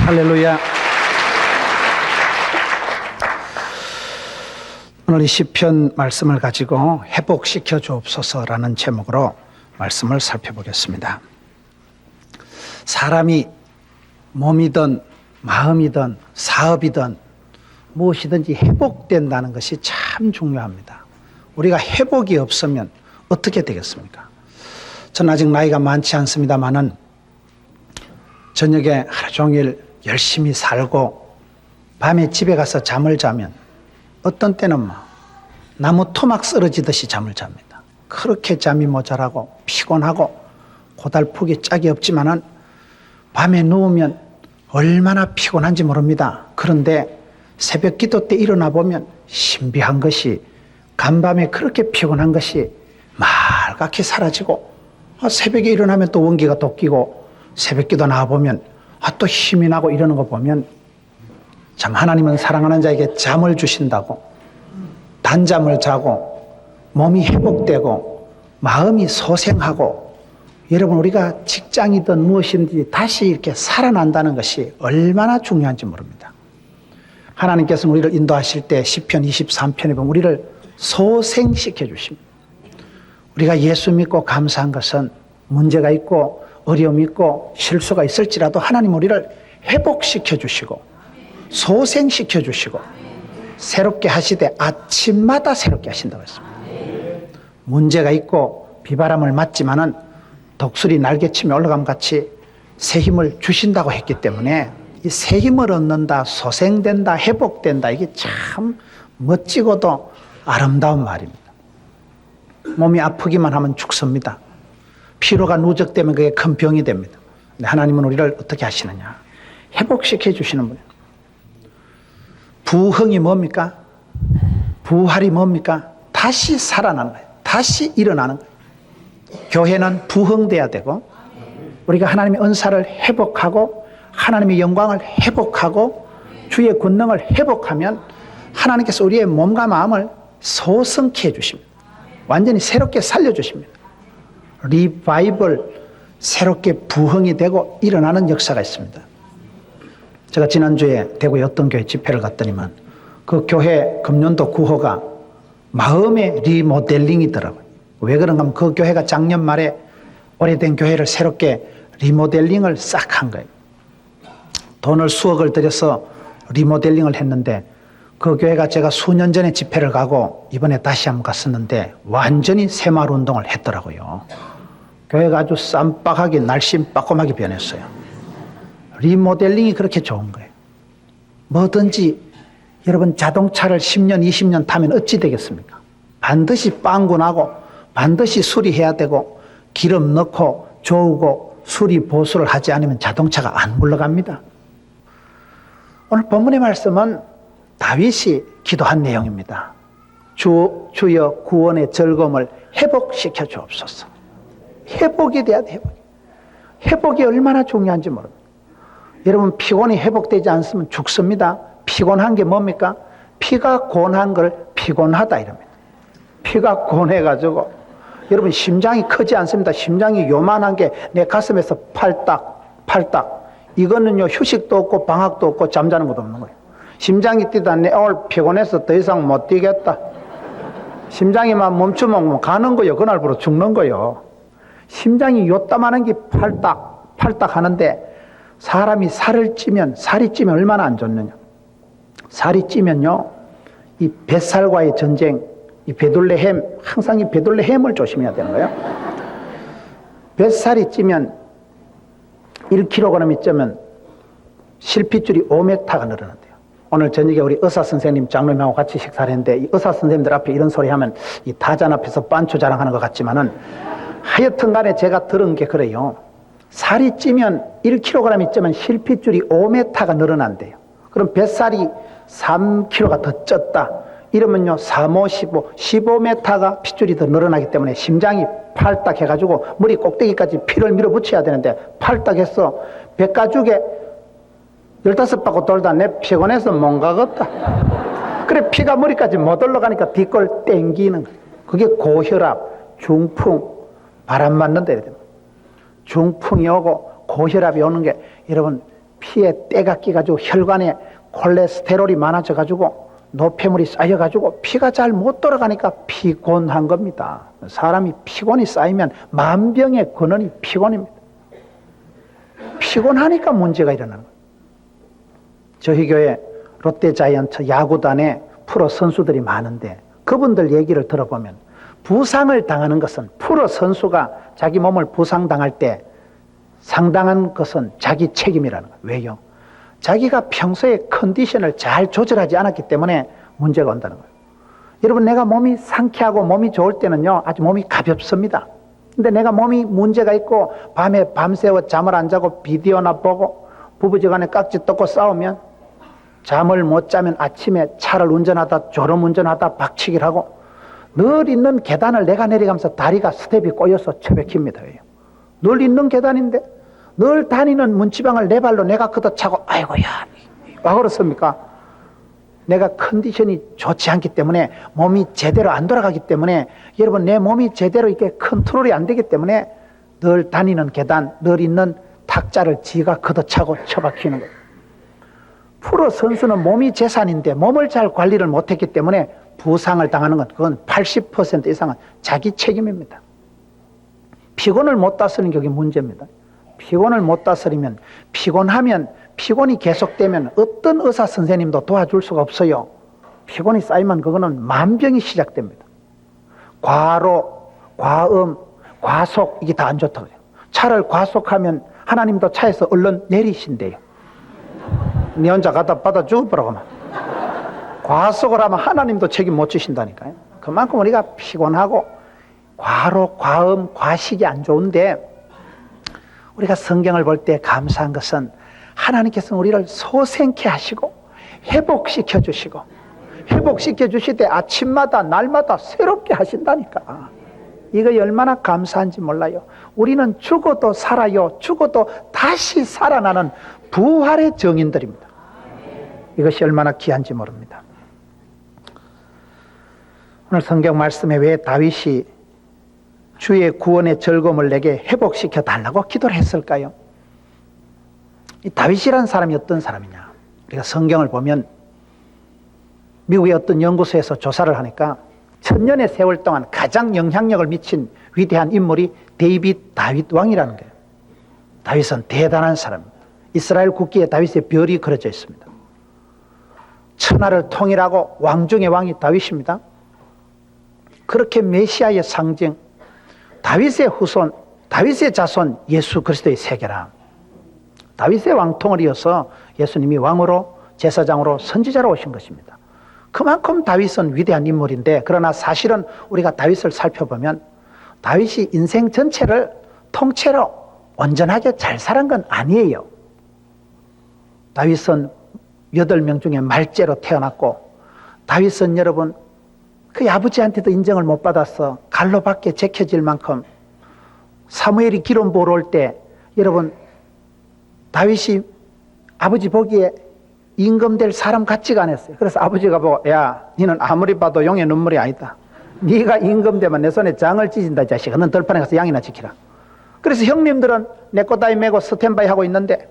할렐루야. 오늘 이 시편 말씀을 가지고 회복시켜 주옵소서라는 제목으로 말씀을 살펴보겠습니다. 사람이 몸이든 마음이든 사업이든 무엇이든지 회복된다는 것이 참 중요합니다. 우리가 회복이 없으면 어떻게 되겠습니까? 저는 아직 나이가 많지 않습니다만은 저녁에 하루 종일 열심히 살고 밤에 집에 가서 잠을 자면 어떤 때는 나무 토막 쓰러지듯이 잠을 잡니다. 그렇게 잠이 모자라고 피곤하고 고달프기 짝이 없지만은 밤에 누우면 얼마나 피곤한지 모릅니다. 그런데 새벽 기도 때 일어나 보면 신비한 것이 간밤에 그렇게 피곤한 것이 말갛게 사라지고 새벽에 일어나면 또 원기가 또 끼고 새벽 기도 나와보면 또 힘이 나고 이러는 거 보면 참 하나님은 사랑하는 자에게 잠을 주신다고 단잠을 자고 몸이 회복되고 마음이 소생하고 여러분 우리가 직장이든 무엇이든지 다시 이렇게 살아난다는 것이 얼마나 중요한지 모릅니다. 하나님께서는 우리를 인도하실 때 시편 23편에 보면 우리를 소생시켜 주십니다. 우리가 예수 믿고 감사한 것은 문제가 있고 어려움이 있고 실수가 있을지라도 하나님 우리를 회복시켜 주시고 소생시켜 주시고 새롭게 하시되 아침마다 새롭게 하신다고 했습니다. 문제가 있고 비바람을 맞지만은 독수리 날개치며 올라감 같이 새 힘을 주신다고 했기 때문에 이 새 힘을 얻는다, 소생된다, 회복된다, 이게 참 멋지고도 아름다운 말입니다. 몸이 아프기만 하면 죽습니다. 피로가 누적되면 그게 큰 병이 됩니다. 근데 하나님은 우리를 어떻게 하시느냐? 회복시켜 주시는 분이에요. 부흥이 뭡니까? 부활이 뭡니까? 다시 살아나는 거예요. 다시 일어나는 거예요. 교회는 부흥돼야 되고 우리가 하나님의 은사를 회복하고 하나님의 영광을 회복하고 주의 권능을 회복하면 하나님께서 우리의 몸과 마음을 소성케 해주십니다. 완전히 새롭게 살려주십니다. 리바이벌, 새롭게 부흥이 되고 일어나는 역사가 있습니다. 제가 지난주에 대구의 어떤 교회 집회를 갔더니만 그 교회 금년도 구호가 마음의 리모델링이더라고요. 왜 그런가 하면 그 교회가 작년 말에 오래된 교회를 새롭게 리모델링을 싹 한 거예요. 돈을 수억을 들여서 리모델링을 했는데 그 교회가 제가 수년 전에 집회를 가고 이번에 다시 한번 갔었는데 완전히 새마을 운동을 했더라고요. 교회가 아주 쌈박하게 날씬빠꼼하게 변했어요. 리모델링이 그렇게 좋은 거예요. 뭐든지 여러분 자동차를 10년 20년 타면 어찌 되겠습니까? 반드시 빵꾸 나고 반드시 수리해야 되고 기름 넣고 저우고 수리 보수를 하지 않으면 자동차가 안 굴러갑니다. 오늘 본문의 말씀은 다윗이 기도한 내용입니다. 주여 구원의 즐거움을 회복시켜 주옵소서. 회복이 돼야 돼. 회복이 얼마나 중요한지 모릅니다. 여러분 피곤이 회복되지 않으면 죽습니다. 피곤한 게 뭡니까? 피가 곤한 걸 피곤하다 이럽니다. 피가 곤해가지고 여러분 심장이 크지 않습니다. 심장이 요만한 게 내 가슴에서 팔딱 이거는요 휴식도 없고 방학도 없고 잠자는 것도 없는 거예요. 심장이 뛰다 내 오늘 피곤해서 더 이상 못 뛰겠다. 심장이만 멈추면 가는 거요. 그날부로 죽는 거요. 심장이 요따만한 게 팔딱 하는데 사람이 살이 찌면 얼마나 안 좋느냐. 살이 찌면요 이 뱃살과의 전쟁, 이 베들레헴, 항상 이 베들레헴을 조심해야 되는 거예요. 뱃살이 찌면 1kg이 찌면 실핏줄이 5m가 늘어난대요. 오늘 저녁에 우리 의사 선생님 장로님하고 같이 식사를 했는데 이 의사 선생님들 앞에 이런 소리 하면 이 다잔 앞에서 빤초 자랑하는 것 같지만은 하여튼 간에 제가 들은 게 그래요. 살이 찌면 1kg이 찌면 실핏줄이 5m가 늘어난대요. 그럼 뱃살이 3kg가 더 쪘다. 이러면요 3, 5, 15, 15m가 핏줄이 더 늘어나기 때문에 심장이 팔딱 해가지고 머리 꼭대기까지 피를 밀어붙여야 되는데 팔딱 해서 백가죽에 15바퀴 돌다 내 피곤해서 못 가겠다. 그래 피가 머리까지 못 올라가니까 뒷골 땡기는 거예요. 그게 고혈압, 중풍, 바람 맞는 데 됩니다. 중풍이 오고 고혈압이 오는 게 여러분 피에 때가 끼가지고 혈관에 콜레스테롤이 많아져가지고 노폐물이 쌓여가지고 피가 잘 못 돌아가니까 피곤한 겁니다. 사람이 피곤이 쌓이면 만병의 근원이 피곤입니다. 피곤하니까 문제가 일어나는 거예요. 저희 교회 롯데자이언트 야구단에 프로 선수들이 많은데 그분들 얘기를 들어보면 부상을 당하는 것은 프로 선수가 자기 몸을 부상당할 때 상당한 것은 자기 책임이라는 거예요. 왜요? 자기가 평소에 컨디션을 잘 조절하지 않았기 때문에 문제가 온다는 거예요. 여러분 내가 몸이 상쾌하고 몸이 좋을 때는요 아주 몸이 가볍습니다. 근데 내가 몸이 문제가 있고 밤에 밤새워 잠을 안 자고 비디오나 보고 부부지간에 깍지 뜯고 싸우면 잠을 못 자면 아침에 차를 운전하다 졸음운전하다 박치기를 하고 늘 있는 계단을 내가 내려가면서 다리가 스텝이 꼬여서 처박힙니다. 늘 있는 계단인데 늘 다니는 문지방을 내 발로 내가 걷어차고 아이고야 왜 그렇습니까? 내가 컨디션이 좋지 않기 때문에 몸이 제대로 안 돌아가기 때문에 여러분 내 몸이 제대로 이렇게 컨트롤이 안 되기 때문에 늘 다니는 계단 늘 있는 탁자를 지가 걷어차고 처박히는 거예요. 프로 선수는 몸이 재산인데 몸을 잘 관리를 못했기 때문에 부상을 당하는 것 그건 80% 이상은 자기 책임입니다. 피곤을 못 다스리는 게 문제입니다. 피곤을 못 다스리면 피곤하면 피곤이 계속되면 어떤 의사 선생님도 도와줄 수가 없어요. 피곤이 쌓이면 그거는 만병이 시작됩니다. 과로, 과음, 과속 이게 다 안 좋다고요. 차를 과속하면 하나님도 차에서 얼른 내리신대요. 네 혼자 갖다 받아 죽어보라고 하면 과속을 하면 하나님도 책임 못 지신다니까요. 그만큼 우리가 피곤하고 과로, 과음, 과식이 안 좋은데 우리가 성경을 볼 때 감사한 것은 하나님께서는 우리를 소생케 하시고 회복시켜 주시고 회복시켜 주실 때 아침마다 날마다 새롭게 하신다니까. 이거 얼마나 감사한지 몰라요. 우리는 죽어도 살아요. 죽어도 다시 살아나는 부활의 정인들입니다. 이것이 얼마나 귀한지 모릅니다. 오늘 성경 말씀에 왜 다윗이 주의 구원의 즐거움을 내게 회복시켜 달라고 기도를 했을까요? 이 다윗이라는 사람이 어떤 사람이냐? 우리가 성경을 보면 미국의 어떤 연구소에서 조사를 하니까 1000년의 세월 동안 가장 영향력을 미친 위대한 인물이 다윗 왕이라는 거예요. 다윗은 대단한 사람입니다. 이스라엘 국기에 다윗의 별이 그려져 있습니다. 천하를 통일하고 왕 중의 왕이 다윗입니다. 그렇게 메시아의 상징 다윗의 후손, 다윗의 자손 예수 그리스도의 세계라. 다윗의 왕통을 이어서 예수님이 왕으로 제사장으로 선지자로 오신 것입니다. 그만큼 다윗은 위대한 인물인데 그러나 사실은 우리가 다윗을 살펴보면 다윗이 인생 전체를 통째로 온전하게 잘 살은 건 아니에요. 다윗은 8명 중에 말째로 태어났고 다윗은 여러분 그 아버지한테도 인정을 못 받아서 갈로 밖에 제껴질 만큼 사무엘이 기름 보러 올 때 여러분 다윗이 아버지 보기에 임금될 사람 같지가 않았어요. 그래서 아버지가 보고 야 너는 아무리 봐도 용의 눈물이 아니다. 네가 임금되면 내 손에 장을 찢은다 이 자식아. 넌 들판에 가서 양이나 지키라. 그래서 형님들은 내 꼬다리 메고 스탠바이 하고 있는데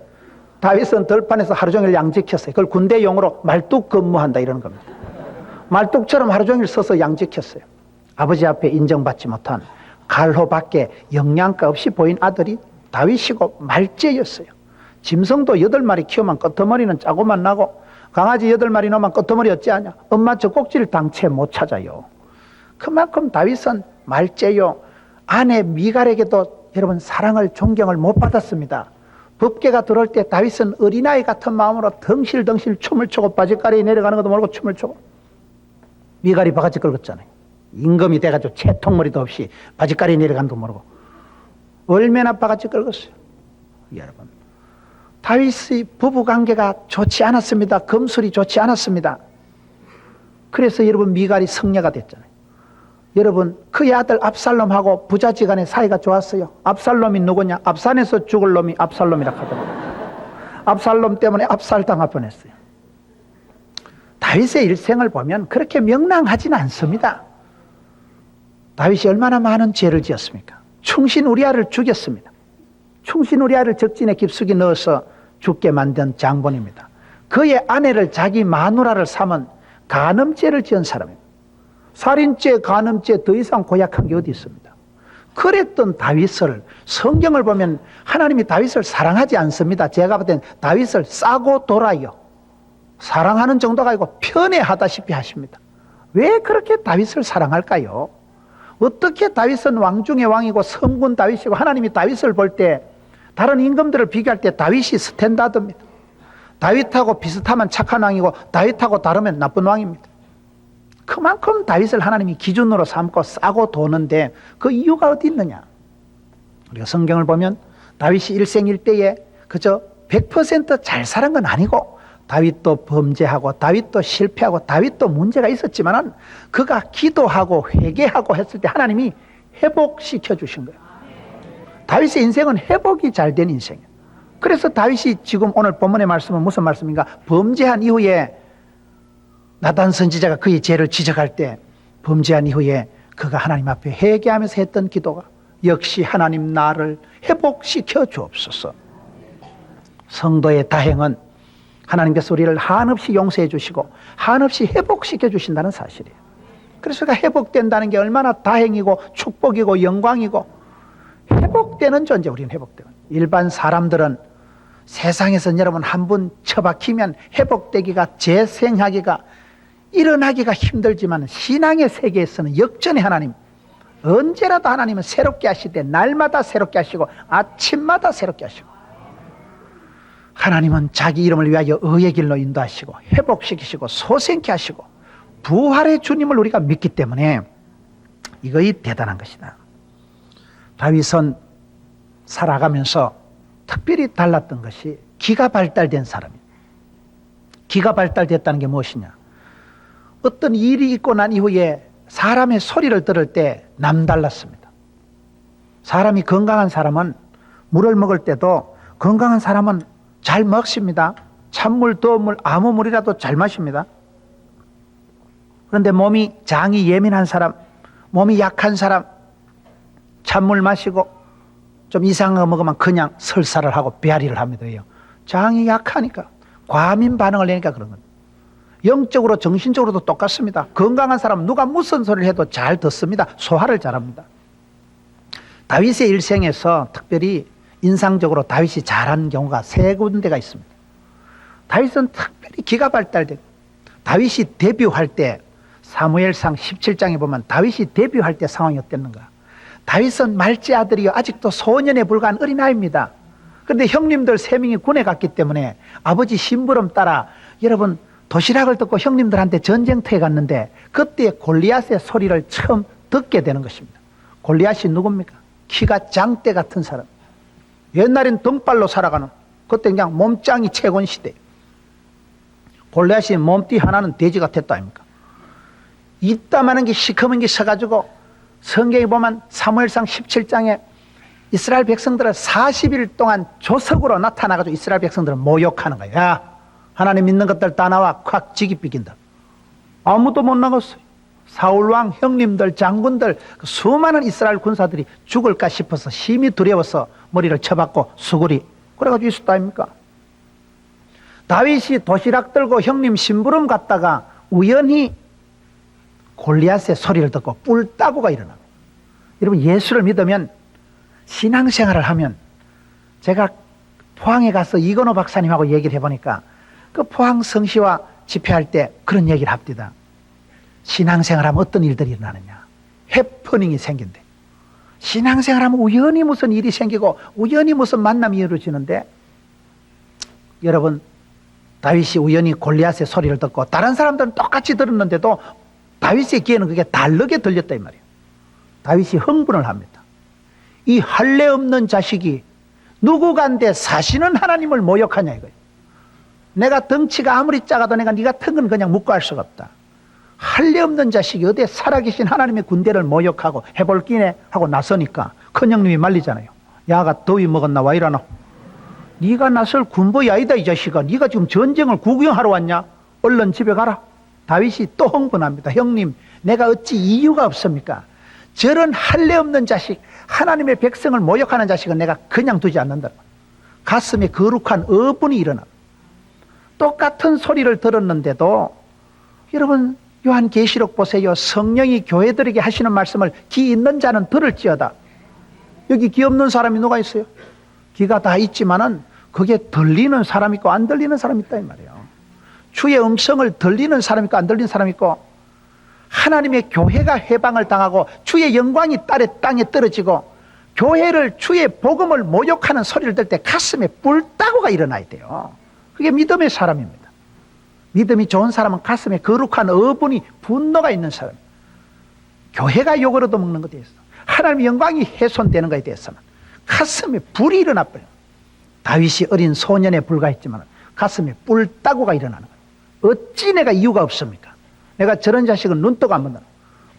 다윗은 들판에서 하루 종일 양 지켰어요. 그걸 군대용으로 말뚝 근무한다 이러는 겁니다. 말뚝처럼 하루 종일 서서 양 지켰어요. 아버지 앞에 인정받지 못한 갈호 밖에 영양가 없이 보인 아들이 다윗이고 말째였어요. 짐승도 8마리 키우면 끄트머리는 짜고만 나고 강아지 8마리 놓으면 끄트머리 어찌하냐. 엄마 젖꼭지를 당최 못 찾아요. 그만큼 다윗은 말째요. 아내 미갈에게도 여러분 사랑을 존경을 못 받았습니다. 법궤가 들어올 때 다윗은 어린아이 같은 마음으로 덩실덩실 춤을 추고 바짓가리에 내려가는 것도 모르고 춤을 추고 미갈이 바가지 긁었잖아요. 임금이 돼가지고 채통머리도 없이 바짓가리에 내려가는 것도 모르고 얼마나 바가지 긁었어요. 여러분 다윗의 부부관계가 좋지 않았습니다. 금술이 좋지 않았습니다. 그래서 여러분 미갈이 성녀가 됐잖아요. 여러분 그의 아들 압살롬하고 부자지간의 사이가 좋았어요. 압살롬이 누구냐? 압산에서 죽을 놈이 압살롬이라 하더라고요. 압살롬 때문에 압살당할 뻔했어요. 다윗의 일생을 보면 그렇게 명랑하지는 않습니다. 다윗이 얼마나 많은 죄를 지었습니까? 충신 우리아를 죽였습니다. 충신 우리아를 적진에 깊숙이 넣어서 죽게 만든 장본입니다. 그의 아내를 자기 마누라를 삼은 간음죄를 지은 사람입니다. 살인죄, 간음죄 더 이상 고약한 게 어디 있습니다. 그랬던 다윗을 성경을 보면 하나님이 다윗을 사랑하지 않습니다. 제가 볼 땐 다윗을 싸고 돌아요. 사랑하는 정도가 아니고 편애하다시피 하십니다. 왜 그렇게 다윗을 사랑할까요? 어떻게 다윗은 왕 중의 왕이고 성군 다윗이고 하나님이 다윗을 볼 때 다른 임금들을 비교할 때 다윗이 스탠다드입니다. 다윗하고 비슷하면 착한 왕이고 다윗하고 다르면 나쁜 왕입니다. 그만큼 다윗을 하나님이 기준으로 삼고 싸고 도는데 그 이유가 어디 있느냐? 우리가 성경을 보면 다윗이 일생일대에 그저 100% 잘 살은 건 아니고 다윗도 범죄하고 다윗도 실패하고 다윗도 문제가 있었지만은 그가 기도하고 회개하고 했을 때 하나님이 회복시켜 주신 거예요. 다윗의 인생은 회복이 잘 된 인생이에요. 그래서 다윗이 지금 오늘 본문의 말씀은 무슨 말씀인가? 범죄한 이후에 나단 선지자가 그의 죄를 지적할 때 범죄한 이후에 그가 하나님 앞에 회개하면서 했던 기도가 역시 하나님 나를 회복시켜 주옵소서. 성도의 다행은 하나님께서 우리를 한없이 용서해 주시고 한없이 회복시켜 주신다는 사실이에요. 그래서 그가 회복된다는 게 얼마나 다행이고 축복이고 영광이고 회복되는 존재. 우리는 회복되는. 일반 사람들은 세상에서 여러분 한 번 처박히면 회복되기가 재생하기가 일어나기가 힘들지만 신앙의 세계에서는 역전의 하나님 언제라도 하나님은 새롭게 하시되 날마다 새롭게 하시고 아침마다 새롭게 하시고 하나님은 자기 이름을 위하여 의의 길로 인도하시고 회복시키시고 소생케 하시고 부활의 주님을 우리가 믿기 때문에 이거이 대단한 것이다. 다윗은 살아가면서 특별히 달랐던 것이 기가 발달된 사람이에요. 기가 발달됐다는 게 무엇이냐? 어떤 일이 있고 난 이후에 사람의 소리를 들을 때 남달랐습니다. 사람이 건강한 사람은 물을 먹을 때도 건강한 사람은 잘 먹습니다. 찬물, 더운 물, 아무 물이라도 잘 마십니다. 그런데 장이 예민한 사람, 몸이 약한 사람, 찬물 마시고 좀 이상한 거 먹으면 그냥 설사를 하고 배앓이를 합니다. 장이 약하니까 과민 반응을 내니까 그런 겁니다. 영적으로 정신적으로도 똑같습니다. 건강한 사람은 누가 무슨 소리를 해도 잘 듣습니다. 소화를 잘합니다. 다윗의 일생에서 특별히 인상적으로 다윗이 잘한 경우가 3군데가 있습니다. 다윗은 특별히 기가 발달되고 다윗이 데뷔할 때 사무엘상 17장에 보면 다윗이 데뷔할 때 상황이 어땠는가? 다윗은 말째 아들이요 아직도 소년에 불과한 어린아이입니다. 그런데 형님들 3명이 군에 갔기 때문에 아버지 심부름 따라 여러분 도시락을 듣고 형님들한테 전쟁터에 갔는데 그때 골리앗의 소리를 처음 듣게 되는 것입니다. 골리앗이 누굽니까? 키가 장대 같은 사람. 옛날엔 등발로 살아가는 그때 그냥 몸짱이 최곤 시대. 골리앗이 몸띠 하나는 돼지 같았다 아닙니까? 이따만한 게 시커먼 게 서가지고 성경에 보면 사무엘상 17장에 이스라엘 백성들을 40일 동안 조석으로 나타나가지고 이스라엘 백성들을 모욕하는 거예요. 야, 하나님 믿는 것들 다 나와. 콱 지기 삐긴다. 아무도 못 나갔어요. 사울왕 형님들 장군들 수많은 이스라엘 군사들이 죽을까 싶어서 심히 두려워서 머리를 쳐박고 수구리 그래가지고 있었다 아닙니까? 다윗이 도시락 들고 형님 심부름 갔다가 우연히 골리앗의 소리를 듣고 뿔 따구가 일어납니다. 여러분 예수를 믿으면 신앙생활을 하면 제가 포항에 가서 이건호 박사님하고 얘기를 해보니까 그 포항 성시와 집회할 때 그런 얘기를 합니다. 신앙생활하면 어떤 일들이 일어나느냐? 해퍼닝이 생긴대. 신앙생활하면 우연히 무슨 일이 생기고 우연히 무슨 만남이 이루어지는데 여러분 다윗이 우연히 골리앗의 소리를 듣고 다른 사람들은 똑같이 들었는데도 다윗의 귀에는 그게 다르게 들렸다 이 말이에요. 다윗이 흥분을 합니다. 이 할례 없는 자식이 누구간데 사시는 하나님을 모욕하냐 이거예요. 내가 덩치가 아무리 작아도 내가 네 같은 건 그냥 묵과할 수가 없다. 할례 없는 자식이 어디에 살아계신 하나님의 군대를 모욕하고 해볼 끼네 하고 나서니까 큰형님이 말리잖아요. 야가 더위 먹었나 와 이러노. 네가 나설 군보이 아니다 이 자식아. 네가 지금 전쟁을 구경하러 왔냐? 얼른 집에 가라. 다윗이 또 흥분합니다. 형님, 내가 어찌 이유가 없습니까? 저런 할례 없는 자식, 하나님의 백성을 모욕하는 자식은 내가 그냥 두지 않는다. 가슴에 거룩한 어분이 일어나. 똑같은 소리를 들었는데도 여러분 요한계시록 보세요. 성령이 교회들에게 하시는 말씀을 귀 있는 자는 들을지어다. 여기 귀 없는 사람이 누가 있어요? 귀가 다 있지만은 그게 들리는 사람 있고 안 들리는 사람 있다 이 말이에요. 주의 음성을 들리는 사람 있고 안 들리는 사람 있고, 하나님의 교회가 해방을 당하고 주의 영광이 땅에 떨어지고 교회를, 주의 복음을 모욕하는 소리를 들 때 가슴에 불따구가 일어나야 돼요. 그게 믿음의 사람입니다. 믿음이 좋은 사람은 가슴에 거룩한 어분이, 분노가 있는 사람. 교회가 욕을 얻어먹는 것에 대해서, 하나님의 영광이 훼손되는 것에 대해서는 가슴에 불이 일어나버려요. 다윗이 어린 소년에 불과했지만 가슴에 불따구가 일어나는 거예요. 어찌 내가 이유가 없습니까? 내가 저런 자식은 눈뜨고 안 본다.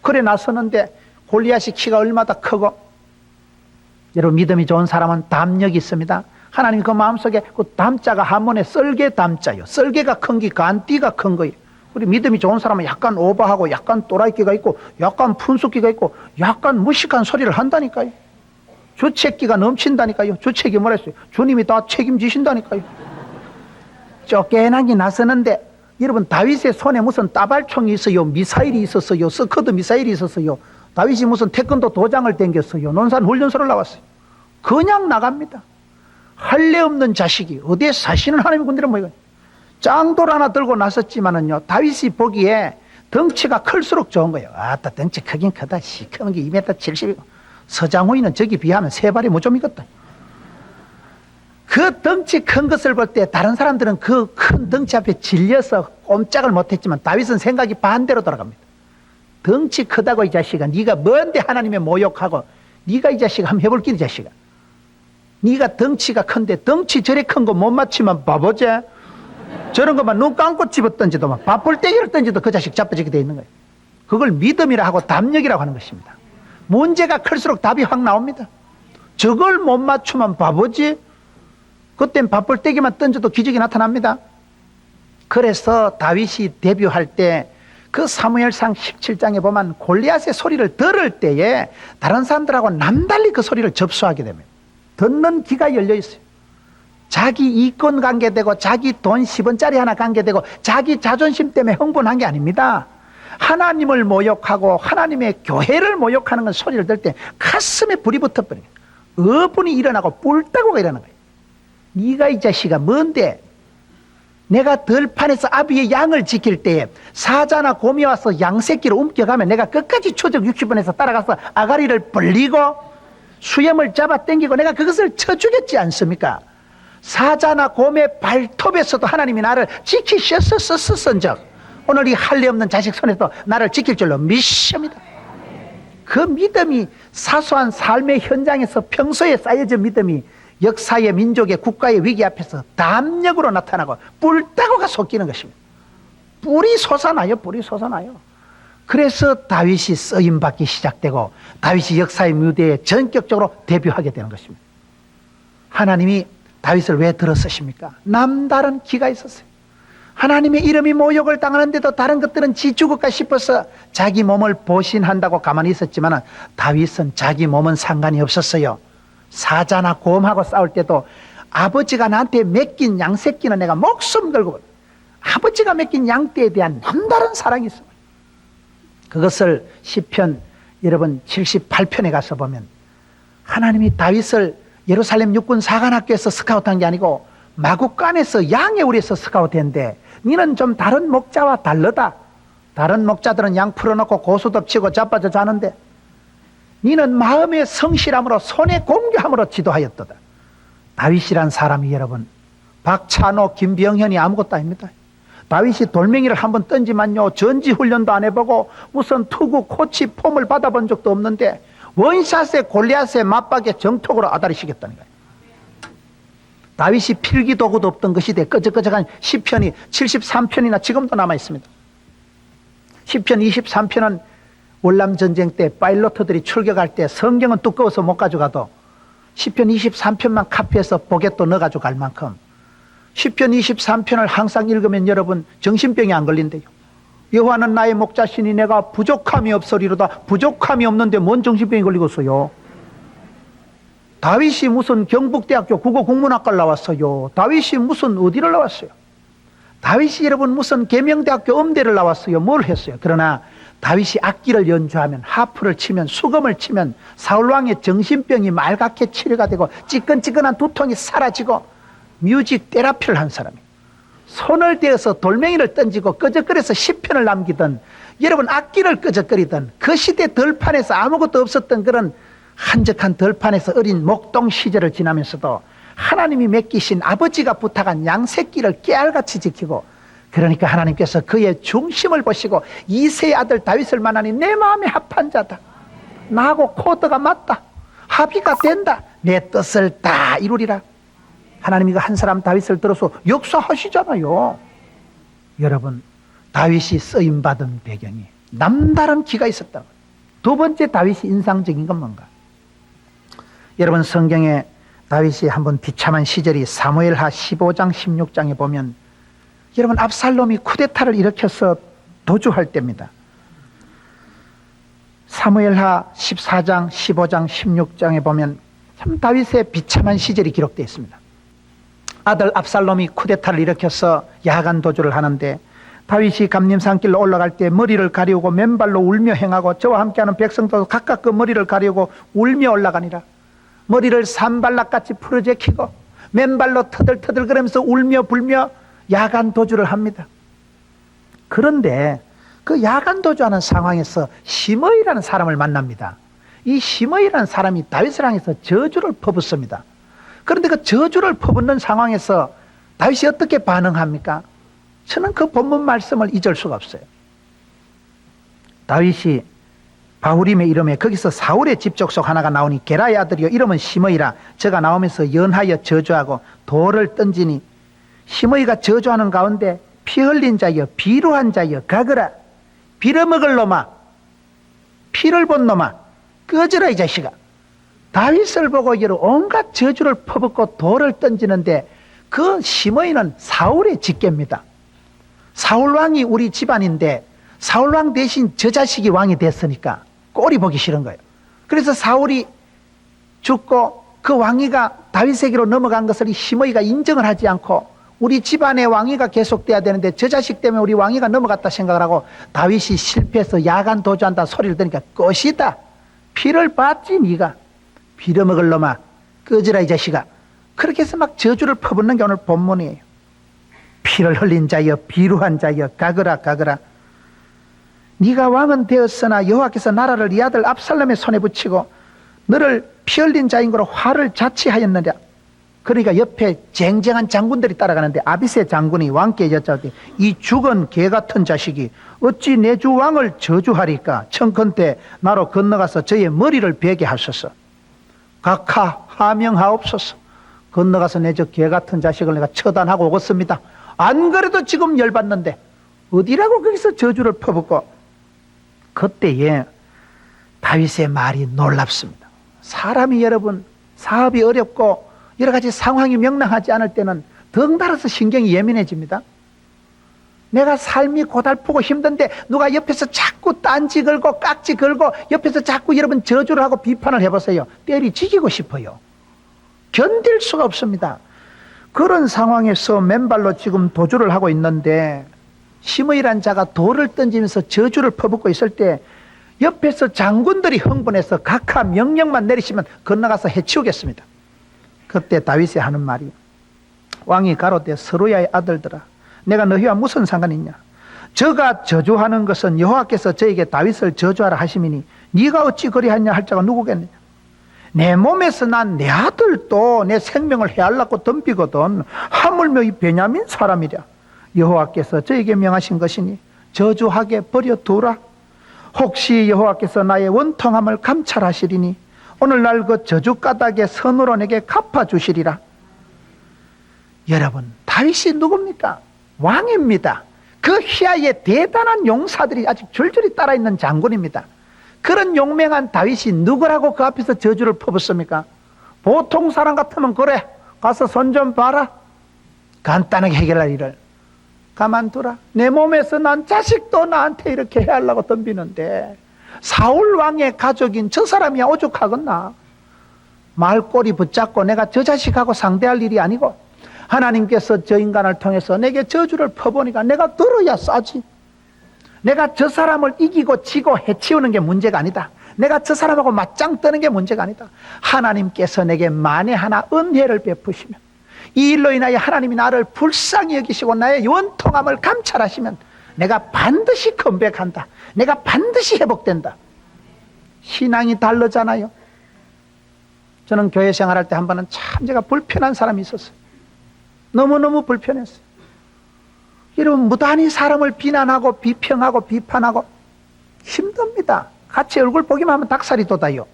그래 나서는데 골리앗이 키가 얼마나 크고, 여러분 믿음이 좋은 사람은 담력이 있습니다. 하나님 그 마음속에 그 담자가 한문에 썰개 담자요. 썰개가 큰 게 간띠가 큰 거예요. 우리 믿음이 좋은 사람은 약간 오버하고 약간 또라이끼가 있고 약간 푼수끼가 있고 약간 무식한 소리를 한다니까요. 주책기가 넘친다니까요. 주책이 뭐랬어요? 주님이 다 책임지신다니까요. 쫓겨나기 나서는데, 여러분 다윗의 손에 무슨 따발총이 있어요? 미사일이 있었어요? 스커드 미사일이 있었어요? 다윗이 무슨 태권도 도장을 댕겼어요? 논산 훈련소를 나왔어요? 그냥 나갑니다. 할례 없는 자식이 어디에 사시는 하나님의 군대를 모이고, 짱돌 하나 들고 나섰지만은요, 다윗이 보기에 덩치가 클수록 좋은 거예요. 아따 덩치 크긴 크다. 시커먼 게 2m 70이고 서장훈이는 저기 비하면 세 발이 무좀이거든. 그 덩치 큰 것을 볼 때 다른 사람들은 그 큰 덩치 앞에 질려서 꼼짝을 못했지만 다윗은 생각이 반대로 돌아갑니다. 덩치 크다고 이 자식아, 네가 뭔데 하나님의 모욕하고, 네가 이 자식아 한번 해볼게. 이 자식아, 네가 덩치가 큰데 덩치 저래 큰 거 못 맞추면 바보지. 저런 것만 눈 감고 집었던지도 막 밥볼때기를 던지도 그 자식 자빠지게 돼 있는 거예요. 그걸 믿음이라 하고 담력이라고 하는 것입니다. 문제가 클수록 답이 확 나옵니다. 저걸 못 맞추면 바보지. 그땐 밥볼때기만 던져도 기적이 나타납니다. 그래서 다윗이 데뷔할 때 그 사무엘상 17장에 보면 골리앗의 소리를 들을 때에 다른 사람들하고 남달리 그 소리를 접수하게 됩니다. 듣는 귀가 열려 있어요. 자기 이권 관계되고 자기 돈 10원짜리 하나 관계되고 자기 자존심 때문에 흥분한 게 아닙니다. 하나님을 모욕하고 하나님의 교회를 모욕하는 건 소리를 들 때 가슴에 불이 붙어버려요. 어분이 일어나고 뿔따구가 일어나는 거예요. 네가 이 자식아 뭔데? 내가 들판에서 아비의 양을 지킬 때에 사자나 곰이 와서 양 새끼를 움켜가면 내가 끝까지 초적 60번에서 따라가서 아가리를 벌리고 수염을 잡아 당기고 내가 그것을 쳐주겠지 않습니까? 사자나 곰의 발톱에서도 하나님이 나를 지키셨었적, 오늘 이 할례 없는 자식 손에서 나를 지킬 줄로 믿습니다. 그 믿음이 사소한 삶의 현장에서 평소에 쌓여진 믿음이 역사의, 민족의, 국가의 위기 앞에서 담력으로 나타나고 뿔따구가 솟기는 것입니다. 뿔이 솟아나요. 불이 솟아나요. 그래서 다윗이 쓰임받기 시작되고 다윗이 역사의 무대에 전격적으로 데뷔하게 되는 것입니다. 하나님이 다윗을 왜 들어쓰십니까? 남다른 기가 있었어요. 하나님의 이름이 모욕을 당하는데도 다른 것들은 지 죽을까 싶어서 자기 몸을 보신한다고 가만히 있었지만 다윗은 자기 몸은 상관이 없었어요. 사자나 곰하고 싸울 때도 아버지가 나한테 맡긴 양새끼는 내가 목숨 걸고, 아버지가 맡긴 양떼에 대한 남다른 사랑이 있어요. 그것을 시편 여러분 78편에 가서 보면 하나님이 다윗을 예루살렘 육군 사관학교에서 스카우트한 게 아니고 마국간에서 양의 우리에서 스카우트했는데, 니는 좀 다른 목자와 다르다. 다른 목자들은 양 풀어놓고 고수 덮치고 자빠져 자는데 니는 마음의 성실함으로 손의 공교함으로 지도하였도다. 다윗이란 사람이 여러분 박찬호, 김병현이 아무것도 아닙니다. 다윗이 돌멩이를 한번 던지만요 전지훈련도 안 해보고 무슨 투구 코치 폼을 받아본 적도 없는데 원샷에 골리앗의 맞박에 정톡으로 아다리시겠다는 거예요. 다윗이 필기도구도 없던 그 시대에 끄적끄적한 시편이 73편이나 지금도 남아있습니다. 시편 23편은 월남전쟁 때 파일로트들이 출격할 때 성경은 두꺼워서 못 가져가도 시편 23편만 카피해서 보겟도 넣어가지고 갈 만큼 시편 23편을 항상 읽으면 여러분 정신병이 안 걸린대요. 여호와는 나의 목자시니 내가 부족함이 없으리로다. 부족함이 없는데 뭔 정신병이 걸리겠어요? 다윗이 무슨 경북대학교 국어국문학과를 나왔어요? 다윗이 무슨 어디를 나왔어요? 다윗이 여러분 무슨 계명대학교 음대를 나왔어요? 뭘 했어요? 그러나 다윗이 악기를 연주하면, 하프를 치면, 수금을 치면 사울왕의 정신병이 맑게 치료가 되고 찌끈찌끈한 두통이 사라지고 뮤직 테라피를 한 사람이에요. 손을 대어서 돌멩이를 던지고 끄적거려서 시편을 남기던, 여러분 악기를 끄적거리던 그 시대 들판에서 아무것도 없었던 그런 한적한 들판에서 어린 목동 시절을 지나면서도 하나님이 맡기신 아버지가 부탁한 양새끼를 깨알같이 지키고, 그러니까 하나님께서 그의 중심을 보시고 이세의 아들 다윗을 만나니 내 마음에 합한 자다, 나하고 코드가 맞다, 합의가 된다, 내 뜻을 다 이루리라. 하나님이 그 한 사람 다윗을 들어서 역사하시잖아요. 여러분, 다윗이 쓰임받은 배경이 남다른 기가 있었다. 두 번째 다윗이 인상적인 건 뭔가? 여러분, 성경에 다윗이 한번 비참한 시절이 사무엘하 15장 16장에 보면, 여러분 압살롬이 쿠데타를 일으켜서 도주할 때입니다. 사무엘하 14장 15장 16장에 보면 참 다윗의 비참한 시절이 기록되어 있습니다. 아들 압살롬이 쿠데타를 일으켜서 야간 도주를 하는데, 다윗이 감림산길로 올라갈 때 머리를 가리우고 맨발로 울며 행하고 저와 함께하는 백성도 각각 그 머리를 가리우고 울며 올라가니라. 머리를 산발락같이 풀어제키고 맨발로 터들터들 거리면서 울며 불며 야간 도주를 합니다. 그런데 그 야간 도주하는 상황에서 시므이라는 사람을 만납니다. 이 시므이라는 사람이 다윗을 향해서 저주를 퍼붓습니다. 그런데 그 저주를 퍼붓는 상황에서 다윗이 어떻게 반응합니까? 저는 그 본문 말씀을 잊을 수가 없어요. 다윗이 바후림의 이름에 거기서 사울의 집족속 하나가 나오니 게라의 아들이요 이름은 시므이라. 저가 나오면서 연하여 저주하고 돌을 던지니, 시므이가 저주하는 가운데 피 흘린 자여 비루한 자여 가거라, 빌어먹을 놈아, 피를 본 놈아, 꺼져라 이 자식아. 다윗을 보고 여러 온갖 저주를 퍼붓고 돌을 던지는데, 그 시므이는 사울의 직계입니다. 사울왕이 우리 집안인데 사울왕 대신 저 자식이 왕이 됐으니까 꼴이 보기 싫은 거예요. 그래서 사울이 죽고 그 왕위가 다윗에게로 넘어간 것을 이 시므이가 인정을 하지 않고, 우리 집안의 왕위가 계속돼야 되는데 저 자식 때문에 우리 왕위가 넘어갔다 생각을 하고, 다윗이 실패해서 야간 도주한다 소리를 들으니까 것이다, 피를 봤지 네가, 빌어먹을 놈아, 꺼지라 이 자식아. 그렇게 해서 막 저주를 퍼붓는 게 오늘 본문이에요. 피를 흘린 자여 비루한 자여 가거라 가거라. 네가 왕은 되었으나 여호와께서 나라를 네 아들 압살롬의 손에 붙이고 너를 피 흘린 자인 거로 화를 자치하였느냐. 그러니까 옆에 쟁쟁한 장군들이 따라가는데 아비새 장군이 왕께 여짜오되, 이 죽은 개 같은 자식이 어찌 내 주 왕을 저주하리까? 청컨대 나로 건너가서 저의 머리를 베게 하소서. 각하 하명하옵소서. 건너가서 내 저 개 같은 자식을 내가 처단하고 오겠습니다. 안 그래도 지금 열받는데 어디라고 거기서 저주를 퍼붓고. 그때에 다윗의 말이 놀랍습니다. 사람이 여러분 사업이 어렵고 여러 가지 상황이 명랑하지 않을 때는 덩달아서 신경이 예민해집니다. 내가 삶이 고달프고 힘든데 누가 옆에서 자꾸 딴지 걸고 깍지 걸고 옆에서 자꾸 여러분 저주를 하고 비판을 해보세요. 때리지기고 싶어요. 견딜 수가 없습니다. 그런 상황에서 맨발로 지금 도주를 하고 있는데, 시므이란 자가 돌을 던지면서 저주를 퍼붓고 있을 때 옆에서 장군들이 흥분해서 각하 명령만 내리시면 건너가서 해치우겠습니다. 그때 다윗이 하는 말이, 왕이 가로되 서루야의 아들들아, 내가 너희와 무슨 상관이 있냐? 저가 저주하는 것은 여호와께서 저에게 다윗을 저주하라 하심이니 네가 어찌 그리하냐 할 자가 누구겠느냐? 내 몸에서 난 내 아들도 내 생명을 해하려고 덤비거든 하물며 이 베냐민 사람이랴. 여호와께서 저에게 명하신 것이니 저주하게 버려두라. 혹시 여호와께서 나의 원통함을 감찰하시리니 오늘날 그 저주 까닭의 선으로 내게 갚아주시리라. 여러분, 다윗이 누굽니까? 왕입니다. 그 희야에 대단한 용사들이 아직 줄줄이 따라있는 장군입니다. 그런 용맹한 다윗이 누구라고 그 앞에서 저주를 퍼붓습니까? 보통 사람 같으면 그래 가서 손 좀 봐라, 간단하게 해결할 일을. 가만두라. 내 몸에서 난 자식도 나한테 이렇게 해하려고 덤비는데 사울 왕의 가족인 저 사람이야 오죽하겠나. 말꼬리 붙잡고 내가 저 자식하고 상대할 일이 아니고 하나님께서 저 인간을 통해서 내게 저주를 퍼보니까 내가 들어야 싸지. 내가 저 사람을 이기고 지고 해치우는 게 문제가 아니다. 내가 저 사람하고 맞짱 뜨는 게 문제가 아니다. 하나님께서 내게 만에 하나 은혜를 베푸시면 이 일로 인하여 하나님이 나를 불쌍히 여기시고 나의 원통함을 감찰하시면 내가 반드시 컴백한다. 내가 반드시 회복된다. 신앙이 다르잖아요. 저는 교회 생활할 때 한 번은 참 제가 불편한 사람이 있었어요. 너무너무 불편했어요. 여러분, 무단히 사람을 비난하고 비평하고 비판하고 힘듭니다. 같이 얼굴 보기만 하면 닭살이 돋아요.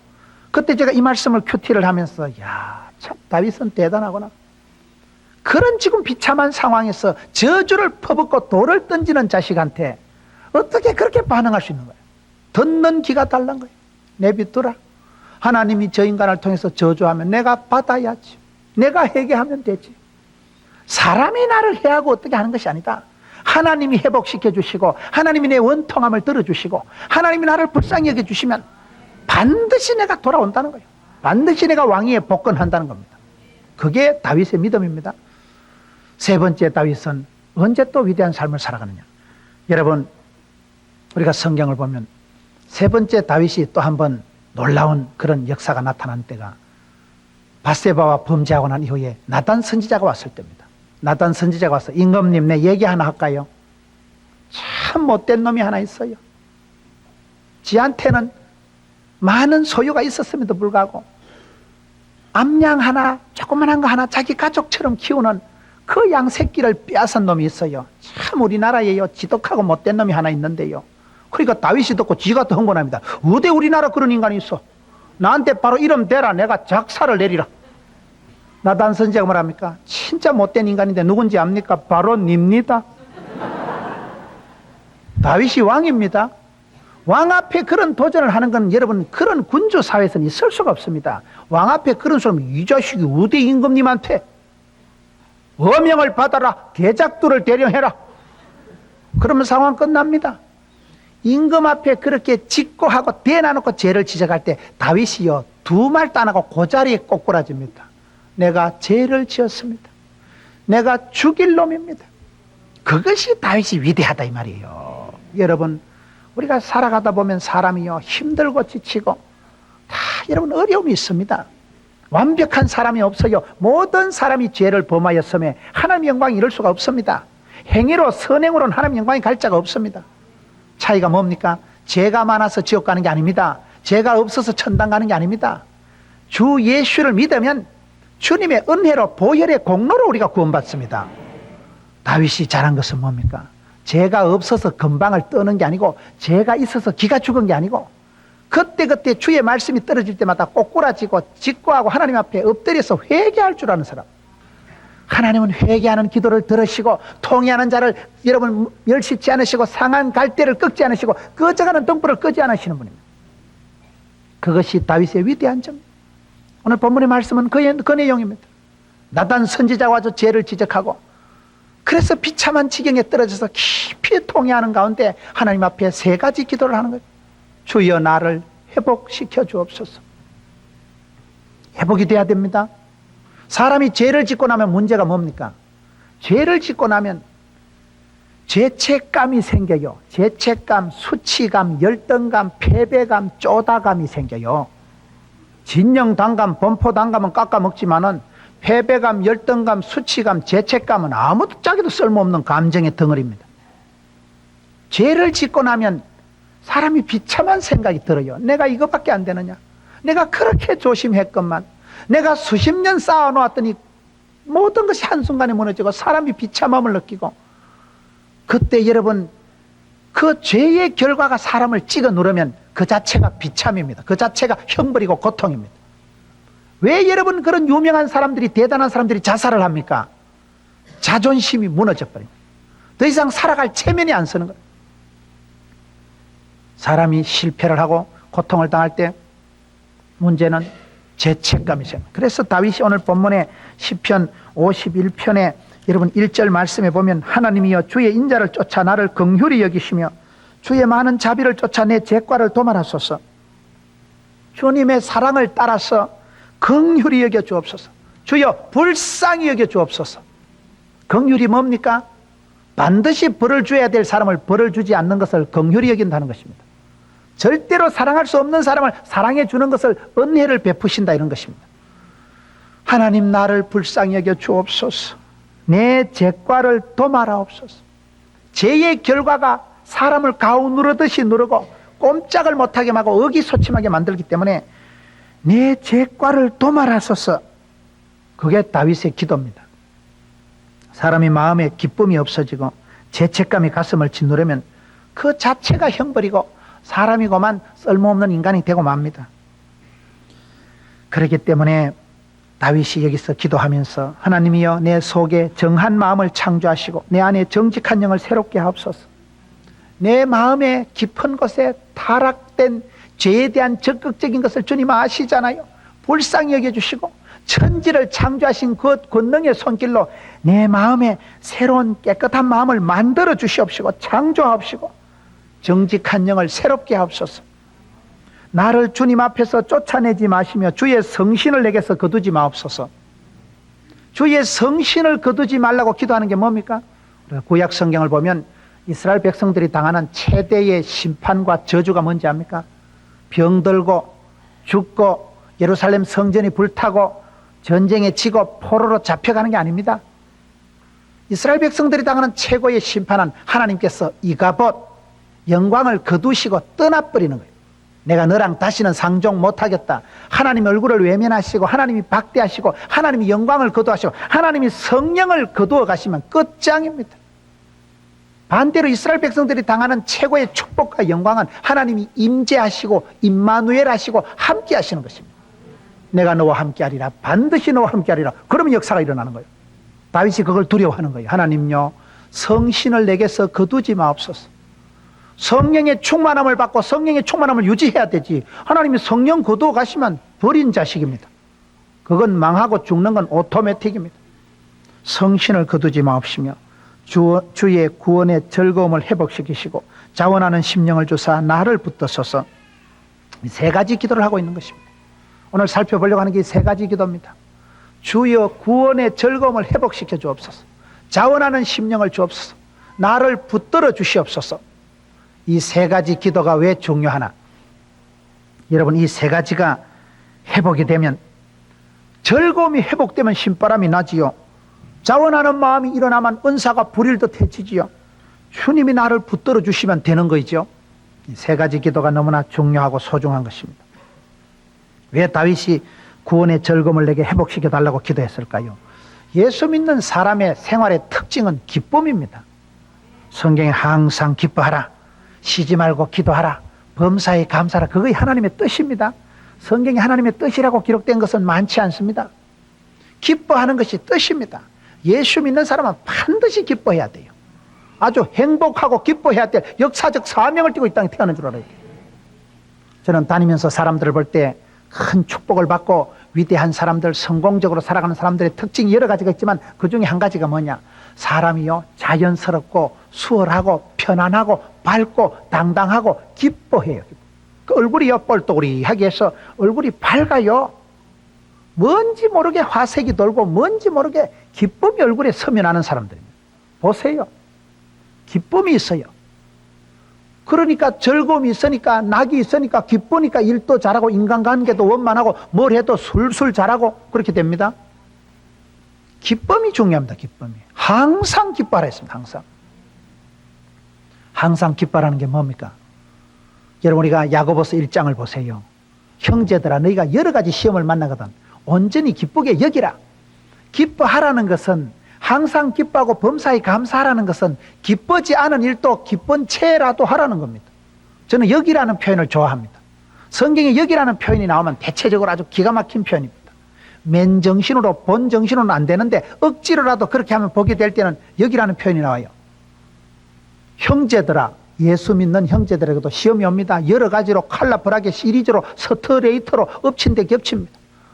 그때 제가 이 말씀을 큐티를 하면서 야, 참 다윗은 대단하구나. 그런 지금 비참한 상황에서 저주를 퍼붓고 돌을 던지는 자식한테 어떻게 그렇게 반응할 수 있는 거예요? 듣는 귀가 달란 거예요. 내비두라. 하나님이 저 인간을 통해서 저주하면 내가 받아야지. 내가 회개하면 되지. 사람이 나를 해하고 어떻게 하는 것이 아니다. 하나님이 회복시켜 주시고 하나님이 내 원통함을 들어주시고 하나님이 나를 불쌍히 여겨주시면 반드시 내가 돌아온다는 거예요. 반드시 내가 왕위에 복권한다는 겁니다. 그게 다윗의 믿음입니다. 세 번째, 다윗은 언제 또 위대한 삶을 살아가느냐. 여러분, 우리가 성경을 보면 세 번째 다윗이 또 한 번 놀라운 그런 역사가 나타난 때가 밧세바와 범죄하고 난 이후에 나단 선지자가 왔을 때입니다. 나단 선지자가 와서 임금님 내 얘기 하나 할까요? 참 못된 놈이 하나 있어요. 지한테는 많은 소유가 있었음에도 불구하고 암양 하나, 조그만한 거 하나 자기 가족처럼 키우는 그 양 새끼를 빼앗은 놈이 있어요. 참 우리나라에요 지독하고 못된 놈이 하나 있는데요. 그러니까 다윗이 듣고 지가 더 흥분합니다. 어디 우리나라 그런 인간이 있어? 나한테 바로 이름 대라. 내가 작사를 내리라. 나단 선지자가 뭐랍니까? 진짜 못된 인간인데 누군지 압니까? 바로 닙니다. 다윗이 왕입니다. 왕 앞에 그런 도전을 하는 건 여러분 그런 군주 사회에서는 있을 수가 없습니다. 왕 앞에 그런 사람 이 자식이 어디 임금님한테 어명을 받아라. 개작두를 대령해라. 그러면 상황 끝납니다. 임금 앞에 그렇게 직고하고 대놔놓고 죄를 지적할 때 다윗이요 두 말도 안 하고 그 자리에 꼬꾸라집니다. 내가 죄를 지었습니다. 내가 죽일 놈입니다. 그것이 다윗이 위대하다 이 말이에요. 여러분, 우리가 살아가다 보면 사람이요 힘들고 지치고 다 여러분 어려움이 있습니다. 완벽한 사람이 없어요. 모든 사람이 죄를 범하였음에 하나님의 영광이 이룰 수가 없습니다. 행위로 선행으로는 하나님의 영광이 갈 자가 없습니다. 차이가 뭡니까? 죄가 많아서 지옥 가는 게 아닙니다. 죄가 없어서 천당 가는 게 아닙니다. 주 예수를 믿으면 주님의 은혜로 보혈의 공로로 우리가 구원받습니다. 다윗이 잘한 것은 뭡니까? 죄가 없어서 금방을 떠는 게 아니고 죄가 있어서 기가 죽은 게 아니고 그때그때 주의 말씀이 떨어질 때마다 꼬꾸라지고 직고하고 하나님 앞에 엎드려서 회개할 줄 아는 사람. 하나님은 회개하는 기도를 들으시고 통회하는 자를 여러분 멸시치 않으시고 상한 갈대를 꺾지 않으시고 꺼져가는 등불을 끄지 않으시는 분입니다. 그것이 다윗의 위대한 점. 오늘 본문의 말씀은 그 내용입니다. 나단 선지자가 와서 죄를 지적하고 그래서 비참한 지경에 떨어져서 깊이 통회하는 가운데 하나님 앞에 세 가지 기도를 하는 거예요. 주여 나를 회복시켜 주옵소서. 회복이 돼야 됩니다. 사람이 죄를 짓고 나면 문제가 뭡니까? 죄를 짓고 나면 죄책감이 생겨요. 죄책감, 수치감, 열등감, 패배감, 쪼다감이 생겨요. 진영당감, 범포당감은 깎아먹지만은 패배감, 열등감, 수치감, 죄책감은 아무도 짝에도 쓸모없는 감정의 덩어리입니다. 죄를 짓고 나면 사람이 비참한 생각이 들어요. 내가 이것밖에 안 되느냐? 내가 그렇게 조심했건만 내가 수십 년 쌓아놓았더니 모든 것이 한순간에 무너지고 사람이 비참함을 느끼고 그때 여러분 그 죄의 결과가 사람을 찍어 누르면 그 자체가 비참입니다. 그 자체가 형벌이고 고통입니다. 왜 여러분 그런 유명한 사람들이 대단한 사람들이 자살을 합니까? 자존심이 무너져 버립니다. 더 이상 살아갈 체면이 안 서는 거예요. 사람이 실패를 하고 고통을 당할 때 문제는 죄책감이 생깁니다. 그래서 다윗이 오늘 본문에 시편 51편에 여러분 1절 말씀에 보면 하나님이여 주의 인자를 쫓아 나를 긍휼히 여기시며 주의 많은 자비를 쫓아 내 죄과를 도말하소서. 주님의 사랑을 따라서 긍휼히 여겨 주옵소서. 주여 불쌍히 여겨 주옵소서. 긍휼이 뭡니까? 반드시 벌을 줘야 될 사람을 벌을 주지 않는 것을 긍휼히 여긴다는 것입니다. 절대로 사랑할 수 없는 사람을 사랑해 주는 것을 은혜를 베푸신다 이런 것입니다. 하나님 나를 불쌍히 여겨 주옵소서. 내 죄과를 도말하옵소서. 죄의 결과가 사람을 가우누르듯이 누르고 꼼짝을 못하게 하고 의기소침하게 만들기 때문에 내 죄과를 도말하소서. 그게 다윗의 기도입니다. 사람이 마음에 기쁨이 없어지고 죄책감이 가슴을 짓누르면 그 자체가 형벌이고 사람이고만 쓸모없는 인간이 되고 맙니다. 그렇기 때문에 다윗이 여기서 기도하면서 하나님이여 내 속에 정한 마음을 창조하시고 내 안에 정직한 영을 새롭게 하옵소서. 내 마음의 깊은 곳에 타락된 죄에 대한 적극적인 것을 주님 아시잖아요. 불쌍히 여겨주시고 천지를 창조하신 그 권능의 손길로 내 마음에 새로운 깨끗한 마음을 만들어 주시옵시고 창조하옵시고 정직한 영을 새롭게 하옵소서. 나를 주님 앞에서 쫓아내지 마시며 주의 성신을 내게서 거두지 마옵소서. 주의 성신을 거두지 말라고 기도하는 게 뭡니까? 구약 성경을 보면 이스라엘 백성들이 당하는 최대의 심판과 저주가 뭔지 압니까? 병들고 죽고 예루살렘 성전이 불타고 전쟁에 지고 포로로 잡혀가는 게 아닙니다. 이스라엘 백성들이 당하는 최고의 심판은 하나님께서 이가봇 영광을 거두시고 떠나버리는 거예요. 내가 너랑 다시는 상종 못하겠다. 하나님의 얼굴을 외면하시고 하나님이 박대하시고 하나님이 영광을 거두하시고 하나님이 성령을 거두어 가시면 끝장입니다. 반대로 이스라엘 백성들이 당하는 최고의 축복과 영광은 하나님이 임재하시고 임마누엘 하시고 함께 하시는 것입니다. 내가 너와 함께 하리라. 반드시 너와 함께 하리라. 그러면 역사가 일어나는 거예요. 다윗이 그걸 두려워하는 거예요. 하나님요 성신을 내게서 거두지 마옵소서. 성령의 충만함을 받고 성령의 충만함을 유지해야 되지. 하나님이 성령 거두어 가시면 버린 자식입니다. 그건 망하고 죽는 건 오토매틱입니다. 성신을 거두지 마옵시며 주의 구원의 즐거움을 회복시키시고 자원하는 심령을 주사 나를 붙드소서. 세 가지 기도를 하고 있는 것입니다. 오늘 살펴보려고 하는 게 세 가지 기도입니다. 주여 구원의 즐거움을 회복시켜 주옵소서. 자원하는 심령을 주옵소서. 나를 붙들어 주시옵소서. 이 세 가지 기도가 왜 중요하나? 여러분 이 세 가지가 회복이 되면 즐거움이 회복되면 신바람이 나지요. 자원하는 마음이 일어나면 은사가 불일듯 해지지요. 주님이 나를 붙들어 주시면 되는 거죠. 이 세 가지 기도가 너무나 중요하고 소중한 것입니다. 왜 다윗이 구원의 즐거움을 내게 회복시켜 달라고 기도했을까요? 예수 믿는 사람의 생활의 특징은 기쁨입니다. 성경에 항상 기뻐하라, 쉬지 말고 기도하라, 범사에 감사하라. 그게 하나님의 뜻입니다. 성경에 하나님의 뜻이라고 기록된 것은 많지 않습니다. 기뻐하는 것이 뜻입니다. 예수 믿는 사람은 반드시 기뻐해야 돼요. 아주 행복하고 기뻐해야 될 역사적 사명을 띠고 이 땅에 태어난 줄 알아요. 저는 다니면서 사람들을 볼 때 큰 축복을 받고 위대한 사람들, 성공적으로 살아가는 사람들의 특징이 여러 가지가 있지만 그 중에 한 가지가 뭐냐? 사람이요 자연스럽고 수월하고 편안하고 밝고 당당하고 기뻐해요. 그 얼굴이요 뻘떡우리하게 해서 얼굴이 밝아요. 뭔지 모르게 화색이 돌고 뭔지 모르게 기쁨이 얼굴에 서면하는 사람들입니다. 보세요. 기쁨이 있어요. 그러니까 즐거움이 있으니까 낙이 있으니까 기쁘니까 일도 잘하고 인간관계도 원만하고 뭘 해도 술술 잘하고 그렇게 됩니다. 기쁨이 중요합니다. 기쁨이. 항상 기뻐하라 했습니다. 항상 기뻐하라는 게 뭡니까? 여러분 우리가 야고보서 1장을 보세요. 형제들아 너희가 여러 가지 시험을 만나거든 온전히 기쁘게 여기라. 기뻐하라는 것은 항상 기뻐하고 범사에 감사하라는 것은 기쁘지 않은 일도 기쁜 채라도 하라는 겁니다. 저는 여기라는 표현을 좋아합니다. 성경에 여기라는 표현이 나오면 대체적으로 아주 기가 막힌 표현입니다. 맨정신으로 본정신으로는 안 되는데 억지로라도 그렇게 하면 복이 될 때는 여기라는 표현이 나와요. 형제들아, 예수 믿는 형제들에게도 시험이 옵니다. 여러 가지로 칼라불하게 시리즈로 스트레이트로 엎친 데 겹칩니다.